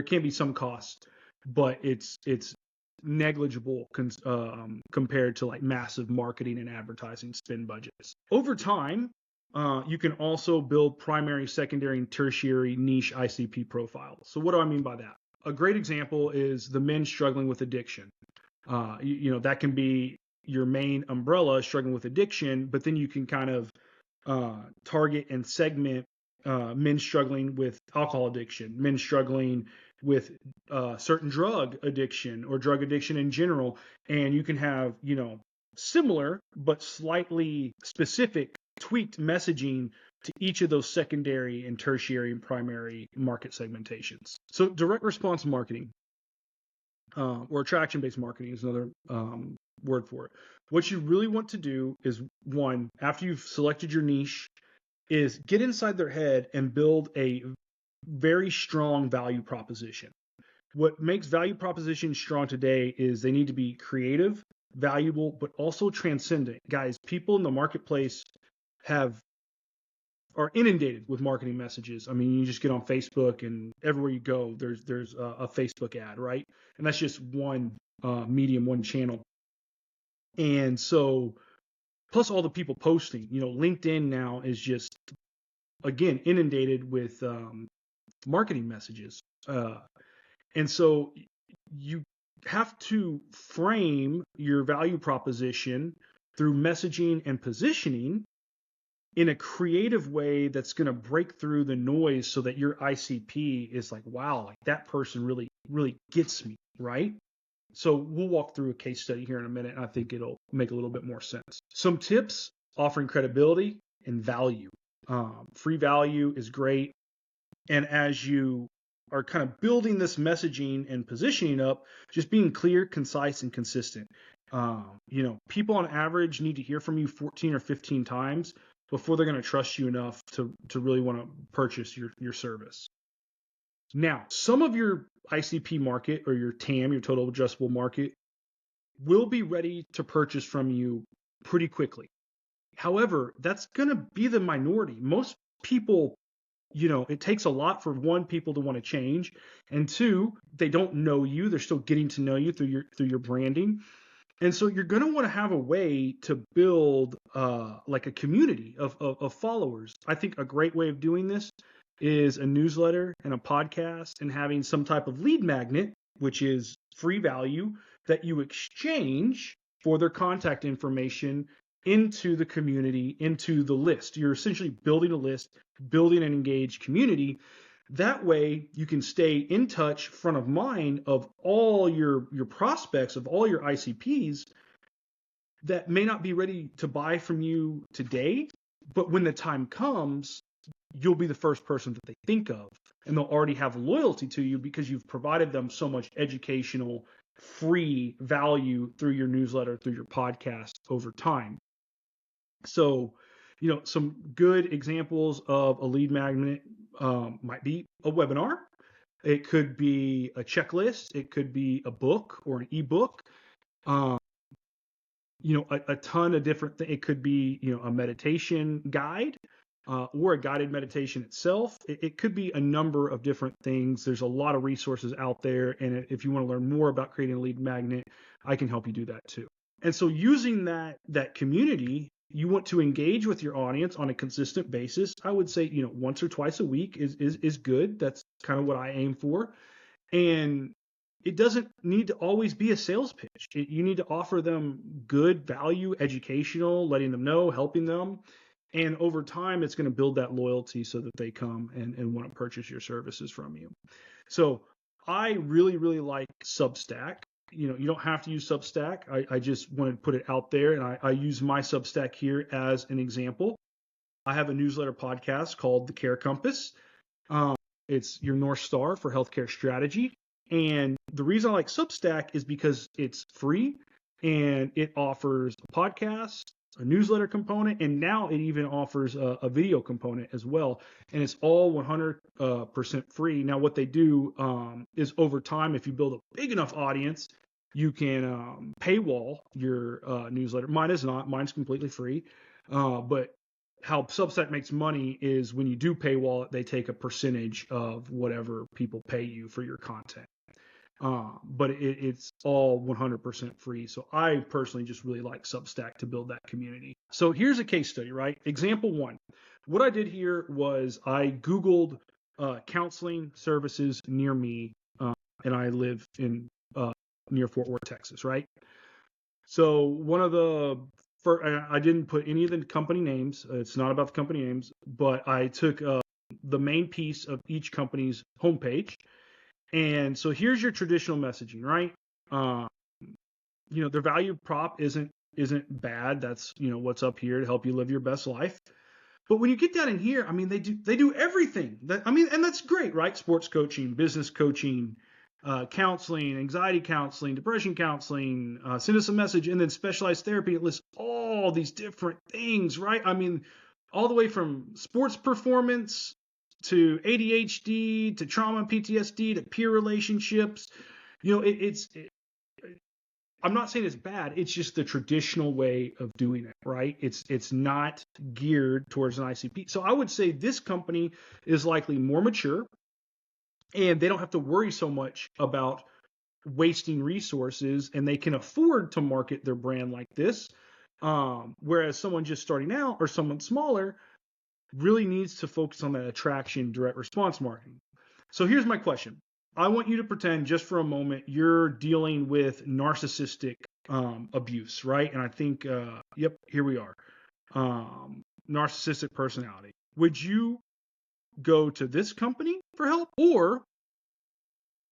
can be some cost, but it's negligible compared to like massive marketing and advertising spend budgets. Over time, you can also build primary, secondary, and tertiary niche ICP profiles. So what do I mean by that? A great example is the men struggling with addiction. That can be your main umbrella, struggling with addiction, but then you can kind of target and segment men struggling with alcohol addiction, men struggling with certain drug addiction or drug addiction in general. And you can have, similar but slightly specific tweaked messaging to each of those secondary and tertiary and primary market segmentations. So direct response marketing or attraction-based marketing is another word for it. What you really want to do is, one, after you've selected your niche, is get inside their head and build a very strong value proposition. What makes value propositions strong today is they need to be creative, valuable, but also transcendent. Guys, people in the marketplace are inundated with marketing messages. I mean, you just get on Facebook and everywhere you go, there's a Facebook ad, right? And that's just one medium, one channel. And so, plus all the people posting, LinkedIn now is just, again, inundated with marketing messages. And so you have to frame your value proposition through messaging and positioning in a creative way that's going to break through the noise so that your ICP is like, wow, like that person really, really gets me, right? So we'll walk through a case study here in a minute, and I think it'll make a little bit more sense. Some tips: offering credibility and value. Free value is great. And as you are kind of building this messaging and positioning up, just being clear, concise, and consistent. People on average need to hear from you 14 or 15 times before they're going to trust you enough to really want to purchase your service. Now, some of your ICP market or your TAM, your total addressable market, will be ready to purchase from you pretty quickly. However, that's going to be the minority. Most people, it takes a lot for one, people to want to change, and two, they don't know you. They're still getting to know you through your branding. And so you're going to want to have a way to build like a community of followers. I think a great way of doing this is a newsletter and a podcast and having some type of lead magnet, which is free value that you exchange for their contact information into the community, into the list. You're essentially building a list, building an engaged community. That way you can stay in touch, front of mind of all your prospects, of all your ICPs that may not be ready to buy from you today, but when the time comes, you'll be the first person that they think of, and they'll already have loyalty to you because you've provided them so much educational, free value through your newsletter, through your podcast over time. So, some good examples of a lead magnet might be a webinar. It could be a checklist. It could be a book or an ebook. A ton of different things. It could be, a meditation guide or a guided meditation itself. It could be a number of different things. There's a lot of resources out there. And if you want to learn more about creating a lead magnet, I can help you do that too. And so using that community, you want to engage with your audience on a consistent basis. I would say, once or twice a week is good. That's kind of what I aim for. And it doesn't need to always be a sales pitch. You need to offer them good value, educational, letting them know, helping them. And over time, it's going to build that loyalty so that they come and want to purchase your services from you. So I really, really like Substack. You don't have to use Substack. I just wanted to put it out there, and I use my Substack here as an example. I have a newsletter podcast called The Care Compass. It's your North Star for healthcare strategy. And the reason I like Substack is because it's free and it offers a podcast, a newsletter component, and now it even offers a video component as well. And it's all 100% free. Now, what they do is over time, if you build a big enough audience, you can paywall your newsletter. Mine is not. Mine's completely free. But how Substack makes money is when you do paywall it, they take a percentage of whatever people pay you for your content. But it's all 100% free. So I personally just really like Substack to build that community. So here's a case study, right? Example one. What I did here was I Googled counseling services near me, and I live in near Fort Worth, Texas, right? So one of the first, I didn't put any of the company names. It's not about the company names, but I took the main piece of each company's homepage. And so here's your traditional messaging, right? Their value prop isn't bad. That's, what's up here to help you live your best life. But when you get down in here, they do everything. And that's great, right? Sports coaching, business coaching, counseling, anxiety counseling, depression counseling, send us a message, and then specialized therapy. It lists all these different things, right? All the way from sports performance to ADHD, to trauma, PTSD, to peer relationships. I'm not saying it's bad. It's just the traditional way of doing it, right? It's not geared towards an ICP. So I would say this company is likely more mature, and they don't have to worry so much about wasting resources, and they can afford to market their brand like this. Whereas someone just starting out or someone smaller really needs to focus on that attraction, direct response marketing. So here's my question. I want you to pretend just for a moment you're dealing with narcissistic abuse, right? And I think, yep, here we are. Narcissistic personality. Would you go to this company for help, or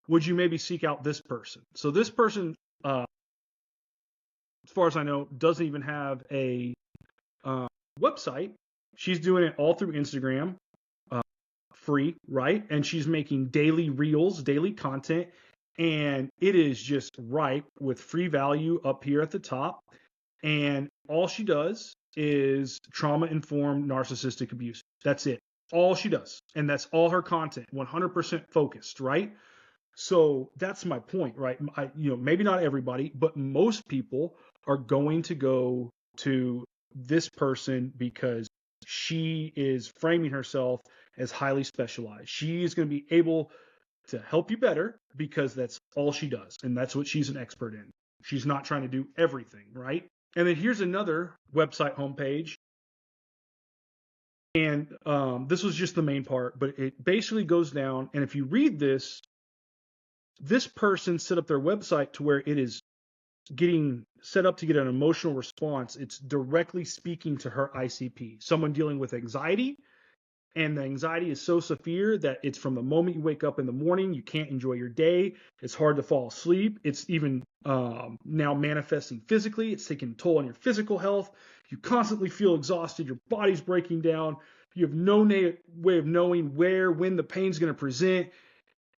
would you maybe seek out this person? So this person, as far as I know, doesn't even have a website. She's doing it all through Instagram, free, right? And she's making daily reels, daily content, and it is just ripe with free value up here at the top. And all she does is trauma-informed narcissistic abuse. That's it. All she does. And that's all her content, 100% focused, right? So that's my point, right? Maybe not everybody, but most people are going to go to this person because she is framing herself as highly specialized. She is going to be able to help you better because that's all she does, and that's what she's an expert in. She's not trying to do everything, right? And then here's another website homepage. And this was just the main part, but it basically goes down. And if you read this, this person set up their website to where it is getting set up to get an emotional response. It's directly speaking to her ICP, someone dealing with anxiety. And the anxiety is so severe that it's from the moment you wake up in the morning, you can't enjoy your day. It's hard to fall asleep. It's even now manifesting physically. It's taking a toll on your physical health. You constantly feel exhausted. Your body's breaking down. You have no way of knowing when the pain's going to present.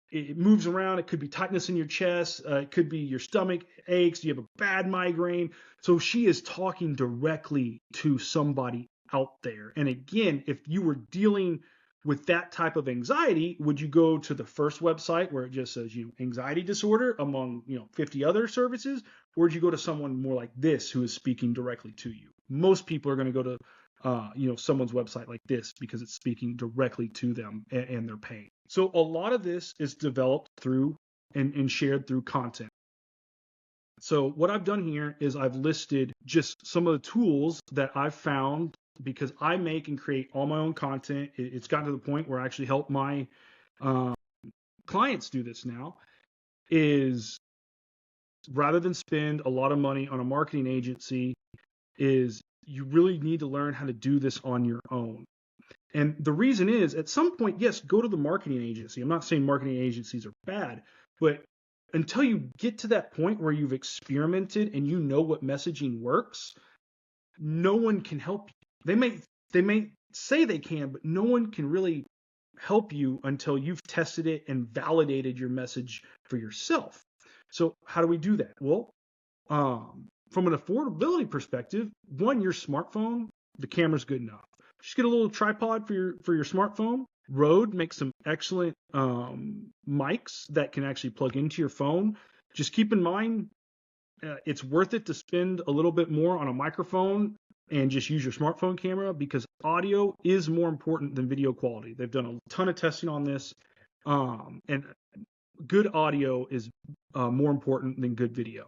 It moves around. It could be tightness in your chest. It could be your stomach aches. You have a bad migraine. So she is talking directly to somebody out there. And again, if you were dealing with that type of anxiety, would you go to the first website where it just says, anxiety disorder among, 50 other services? Or would you go to someone more like this who is speaking directly to you? Most people are going to go to someone's website like this because it's speaking directly to them and their pain. So a lot of this is developed through and shared through content. So what I've done here is I've listed just some of the tools that I've found because I make and create all my own content. It's gotten to the point where I actually help my clients do this now, is rather than spend a lot of money on a marketing agency, is you really need to learn how to do this on your own. And the reason is, at some point, yes, go to the marketing agency. I'm not saying marketing agencies are bad, but until you get to that point where you've experimented and you know what messaging works, no one can help you. They may say they can, but no one can really help you until you've tested it and validated your message for yourself. So how do we do that? Well, from an affordability perspective, one, your smartphone, the camera's good enough. Just get a little tripod for your smartphone. Rode makes some excellent mics that can actually plug into your phone. Just keep in mind, it's worth it to spend a little bit more on a microphone and just use your smartphone camera because audio is more important than video quality. They've done a ton of testing on this, and good audio is more important than good video.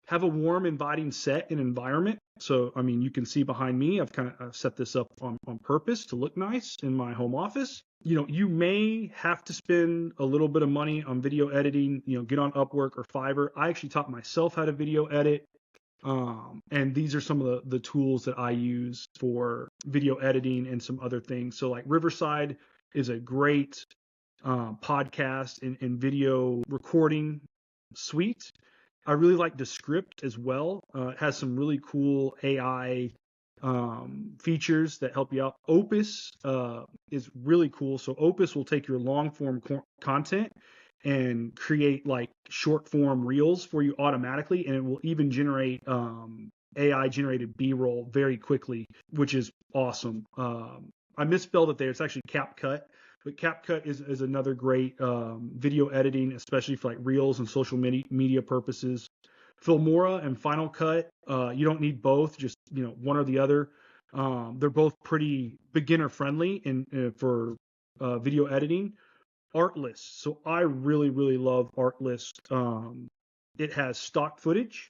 Have a warm, inviting set and environment. So, you can see behind me, I've kind of set this up on purpose to look nice in my home office. You may have to spend a little bit of money on video editing, get on Upwork or Fiverr. I actually taught myself how to video edit. And these are some of the tools that I use for video editing and some other things. So like Riverside is a great podcast and video recording suite. I really like Descript as well. It has some really cool AI features that help you out. Opus is really cool. So Opus will take your long form content and create like short form reels for you automatically, and it will even generate AI generated B-roll very quickly, which is awesome. I misspelled it there. It's actually CapCut. But CapCut is another great video editing, especially for like reels and social media purposes. Filmora and Final Cut, you don't need both, just one or the other. They're both pretty beginner friendly for video editing. Artlist, so I really love Artlist. It has stock footage,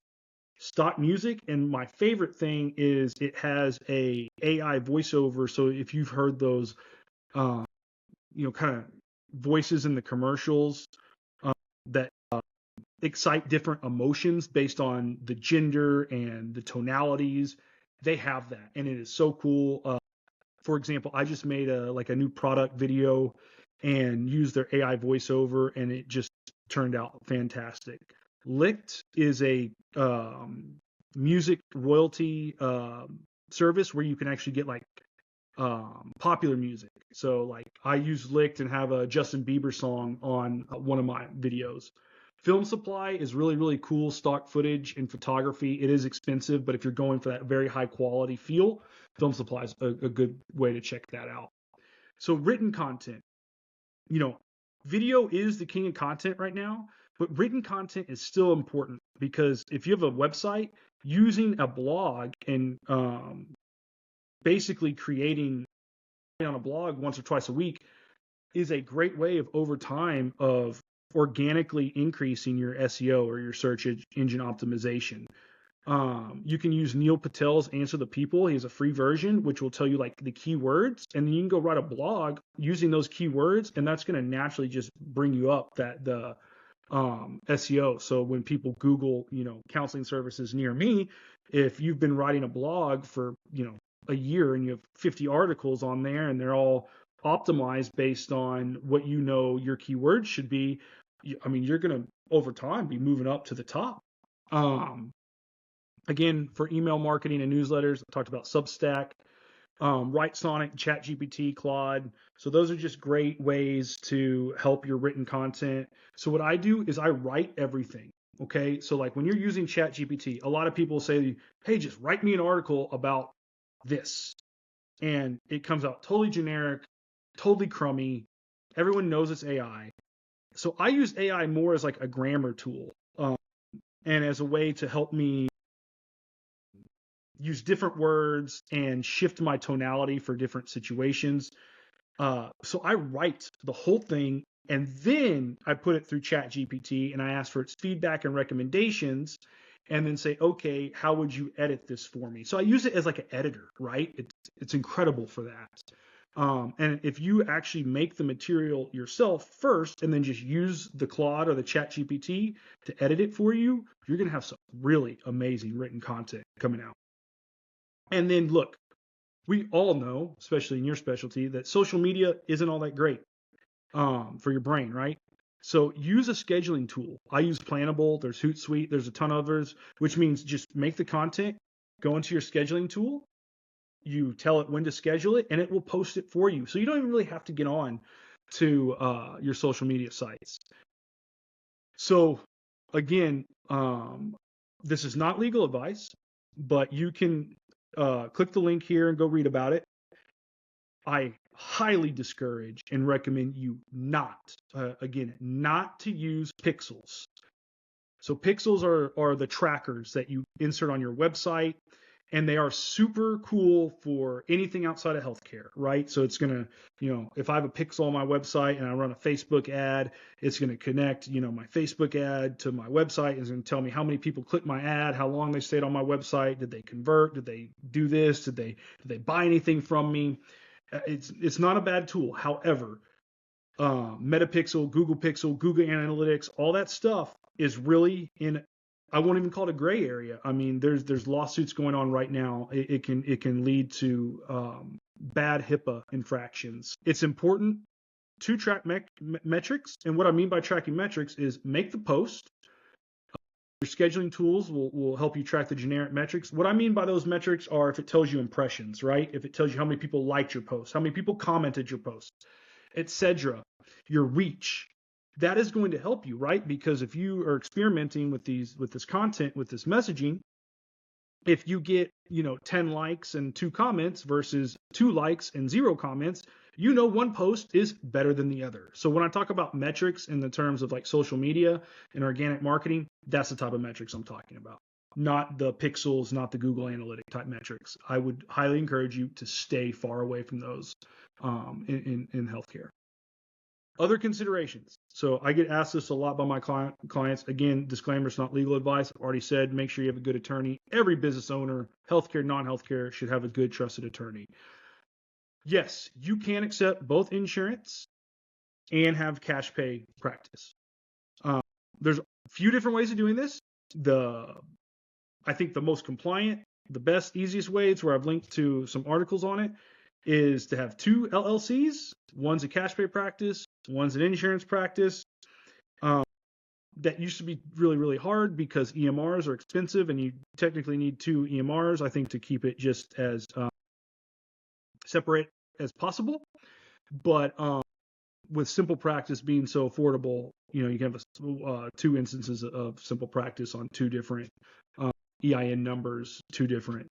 stock music, and my favorite thing is it has a AI voiceover. So if you've heard those kind of voices in the commercials that excite different emotions based on the gender and the tonalities, they have that, and it is so cool. For example, I just made a new product video and used their AI voiceover, and it just turned out fantastic. Licked is a music royalty service where you can actually get like popular music. So like I use Licked and have a Justin Bieber song on one of my videos. Film supply is really, really cool stock footage and photography. It is expensive, but if you're going for that very high quality feel, film supply is a good way to check that out. So written content, you know, video is the king of content right now, but written content is still important because if you have a website, using a blog and basically creating on a blog once or twice a week is a great way of over time of organically increasing your SEO or your search engine optimization. You can use Neil Patel's Answer the People. He has a free version which will tell you like the keywords, and then you can go write a blog using those keywords, and that's going to naturally just bring you up the SEO. So when people Google, counseling services near me, if you've been writing a blog for, a year and you have 50 articles on there and they're all optimized based on what your keywords should be, you're going to over time be moving up to the top. Again, for email marketing and newsletters, I talked about Substack, Sonic, ChatGPT, Claude. So those are just great ways to help your written content. So what I do is I write everything. Okay. So like when you're using ChatGPT, a lot of people say, hey, just write me an article about this. And it comes out totally generic, totally crummy. Everyone knows it's AI. So I use AI more as like a grammar tool, and as a way to help me use different words and shift my tonality for different situations. So I write the whole thing and then I put it through ChatGPT and I ask for its feedback and recommendations and then say, okay, how would you edit this for me? So I use it as like an editor, right? It's incredible for that. And if you actually make the material yourself first and then just use the Claude or the ChatGPT to edit it for you, you're going to have some really amazing written content coming out. And then look, we all know, especially in your specialty, that social media isn't all that great for your brain, right? So use a scheduling tool. I use Planable. There's Hootsuite. There's a ton of others, which means just make the content, go into your scheduling tool, you tell it when to schedule it, and it will post it for you. So you don't even really have to get on to your social media sites. So again, this is not legal advice, but you can click the link here and go read about it. I highly discourage and recommend you not to use pixels. So pixels are the trackers that you insert on your website, and they are super cool for anything outside of healthcare, right? So it's going to, if I have a pixel on my website and I run a Facebook ad, it's going to connect, my Facebook ad to my website. It's going to tell me how many people clicked my ad, how long they stayed on my website, did they convert, did they do this, did they buy anything from me? It's not a bad tool. However, Metapixel, Google Pixel, Google Analytics, all that stuff is really I won't even call it a gray area. I mean, there's lawsuits going on right now. It can lead to bad HIPAA infractions. It's important to track metrics, and what I mean by tracking metrics is make the post. Your scheduling tools will help you track the generic metrics. What I mean by those metrics are if it tells you impressions, right? If it tells you how many people liked your post, how many people commented your post, etc. Your reach. That is going to help you, right? Because if you are experimenting with this content, with this messaging, if you get, 10 likes and 2 comments versus 2 likes and 0 comments, one post is better than the other. So when I talk about metrics in the terms of like social media and organic marketing, that's the type of metrics I'm talking about. Not the pixels, not the Google Analytic type metrics. I would highly encourage you to stay far away from those in healthcare. Other considerations. So I get asked this a lot by my clients. Again, disclaimer, it's not legal advice. I've already said, make sure you have a good attorney. Every business owner, healthcare, non-healthcare, should have a good trusted attorney. Yes, you can accept both insurance and have cash pay practice. There's a few different ways of doing this. I think the most compliant, the best, easiest way, it's where I've linked to some articles on it, is to have 2 LLCs. One's a cash pay practice, one's an insurance practice. That used to be really, really hard because EMRs are expensive and you technically need 2 EMRs, I think, to keep it just as separate as possible. But with simple practice being so affordable, you can have 2 instances of simple practice on 2 different EIN numbers, 2 different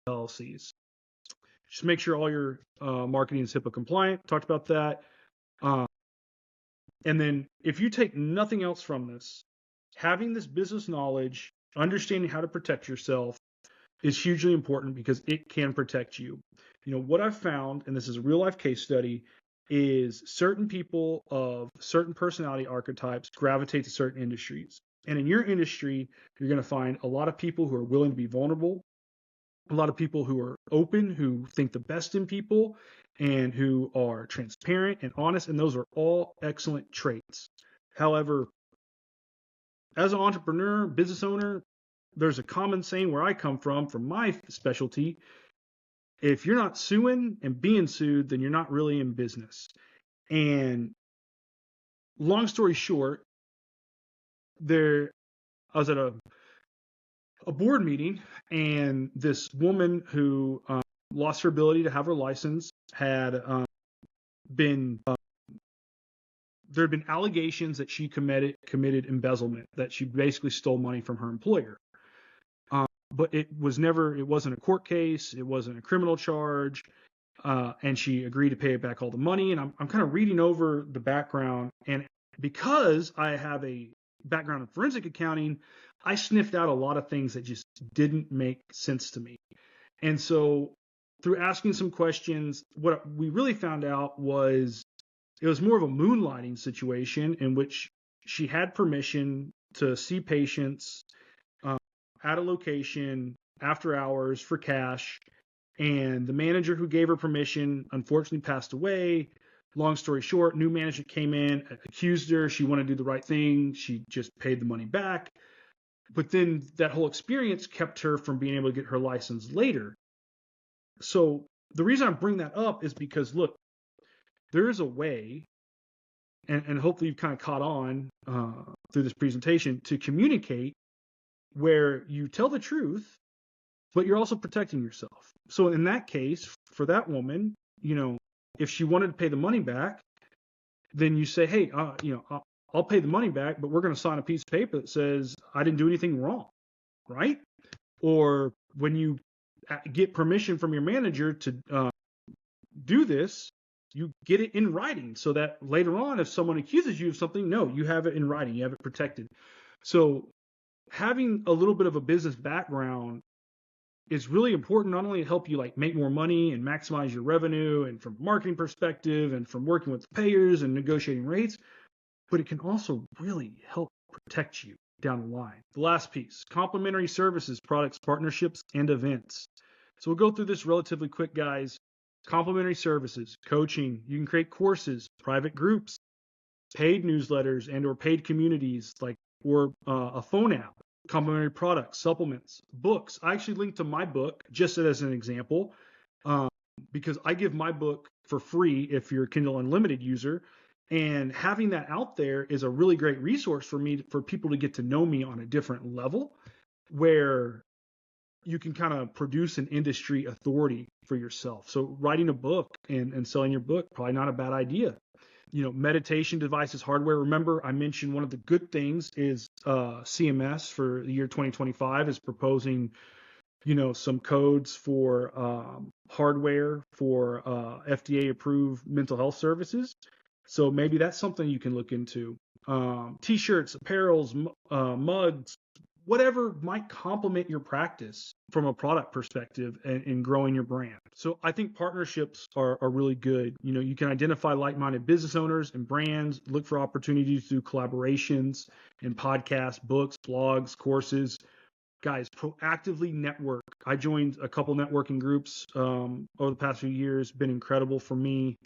LLCs. Just make sure all your marketing is HIPAA compliant. Talked about that. And then if you take nothing else from this, having this business knowledge, understanding how to protect yourself is hugely important because it can protect you. What I've found, and this is a real life case study, is certain people of certain personality archetypes gravitate to certain industries. And in your industry, you're going to find a lot of people who are willing to be vulnerable, a lot of people who are open, who think the best in people, and who are transparent and honest. And those are all excellent traits. However, as an entrepreneur, business owner, there's a common saying where I come from my specialty. If you're not suing and being sued, then you're not really in business. And long story short, I was at a board meeting, and this woman who lost her ability to have her license had there had been allegations that she committed embezzlement, that she basically stole money from her employer. But it wasn't a court case, it wasn't a criminal charge, and she agreed to pay back all the money. And I'm kind of reading over the background, and because I have a background in forensic accounting, I sniffed out a lot of things that just didn't make sense to me. And so through asking some questions, what we really found out was it was more of a moonlighting situation in which she had permission to see patients at a location after hours for cash, and the manager who gave her permission unfortunately passed away. Long story short, new management came in, accused her. She wanted to do the right thing. She just paid the money back. But then that whole experience kept her from being able to get her license later. So the reason I bring that up is because, look, there is a way, and hopefully you've kind of caught on through this presentation, to communicate where you tell the truth, but you're also protecting yourself. So in that case, for that woman, if she wanted to pay the money back, then you say, hey, I'll pay the money back, but we're going to sign a piece of paper that says I didn't do anything wrong, right? Or when you get permission from your manager to do this, you get it in writing so that later on, if someone accuses you of something, no, you have it in writing, you have it protected. So having a little bit of a business background is really important, not only to help you make more money and maximize your revenue, and from a marketing perspective and from working with payers and negotiating rates, but it can also really help protect you down the line. The last piece, complementary services, products, partnerships, and events. So we'll go through this relatively quick, guys. Complementary services, coaching. You can create courses, private groups, paid newsletters, and or paid communities, or a phone app. Complementary products, supplements, books. I actually linked to my book just as an example, because I give my book for free if you're a Kindle Unlimited user. And having that out there is a really great resource for me, for people to get to know me on a different level, where you can kind of produce an industry authority for yourself. So writing a book and selling your book, probably not a bad idea. Meditation devices, hardware. Remember, I mentioned one of the good things is CMS for the year 2025 is proposing, some codes for hardware for FDA approved mental health services. So maybe that's something you can look into. T-shirts, apparels, mugs, whatever might complement your practice from a product perspective and growing your brand. So I think partnerships are really good. You can identify like-minded business owners and brands, look for opportunities to do collaborations in podcasts, books, blogs, courses. Guys, proactively network. I joined a couple networking groups over the past few years, been incredible for me.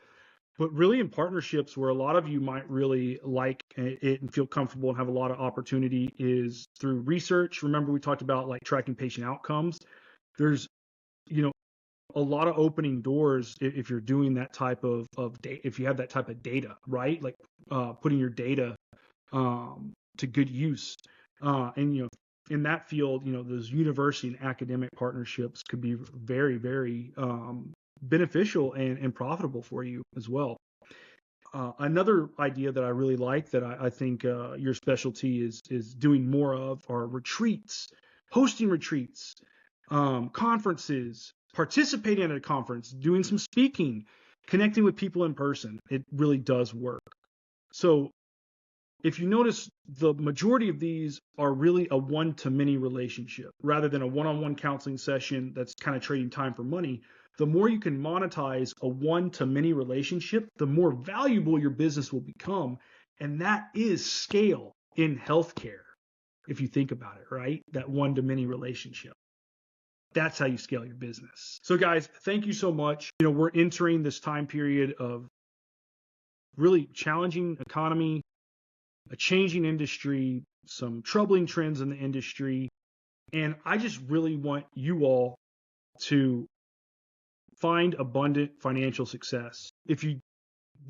But really in partnerships where a lot of you might really like it and feel comfortable and have a lot of opportunity is through research. Remember, we talked about tracking patient outcomes. There's, a lot of opening doors if you're doing that type of data, if you have that type of data, right? Putting your data to good use. And, in that field, those university and academic partnerships could be very, very beneficial and profitable for you as well. Another idea that I really like that I think your specialty is doing more of are retreats, hosting retreats, conferences, participating at a conference, doing some speaking, connecting with people in person. It really does work. So if you notice, the majority of these are really a one-to-many relationship rather than a one-on-one counseling session that's kind of trading time for money. The more you can monetize a one-to-many relationship, the more valuable your business will become. And that is scale in healthcare, if you think about it, right? That one-to-many relationship. That's how you scale your business. So guys, thank you so much. We're entering this time period of really challenging economy, a changing industry, some troubling trends in the industry. And I just really want you all to find abundant financial success. If you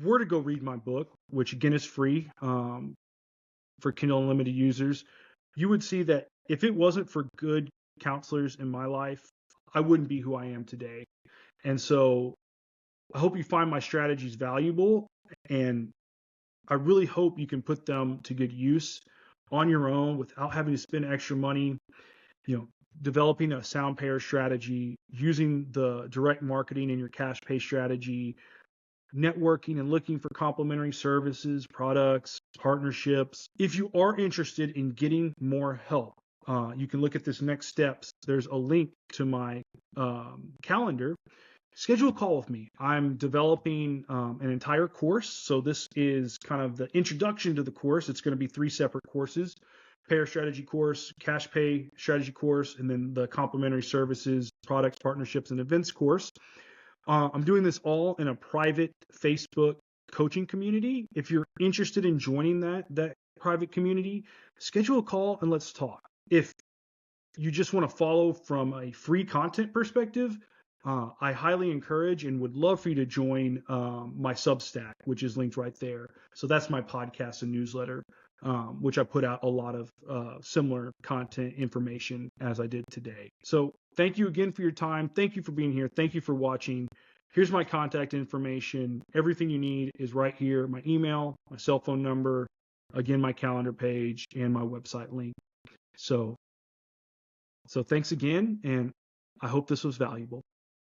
were to go read my book, which again is free for Kindle Unlimited users, you would see that if it wasn't for good counselors in my life, I wouldn't be who I am today. And so I hope you find my strategies valuable, and I really hope you can put them to good use on your own without having to spend extra money, developing a sound payer strategy, using the direct marketing in your cash pay strategy, networking and looking for complementary services, products, partnerships. If you are interested in getting more help, you can look at this next steps. There's a link to my calendar. Schedule a call with me. I'm developing an entire course. So this is kind of the introduction to the course. It's going to be 3 separate courses: payer strategy course, cash pay strategy course, and then the complementary services, products, partnerships, and events course. I'm doing this all in a private Facebook coaching community. If you're interested in joining that private community, schedule a call and let's talk. If you just want to follow from a free content perspective, I highly encourage and would love for you to join my Substack, which is linked right there. So that's my podcast and newsletter, which I put out a lot of similar content information as I did today. So thank you again for your time. Thank you for being here. Thank you for watching. Here's my contact information. Everything you need is right here: my email, my cell phone number, again, my calendar page, and my website link. So thanks again, and I hope this was valuable.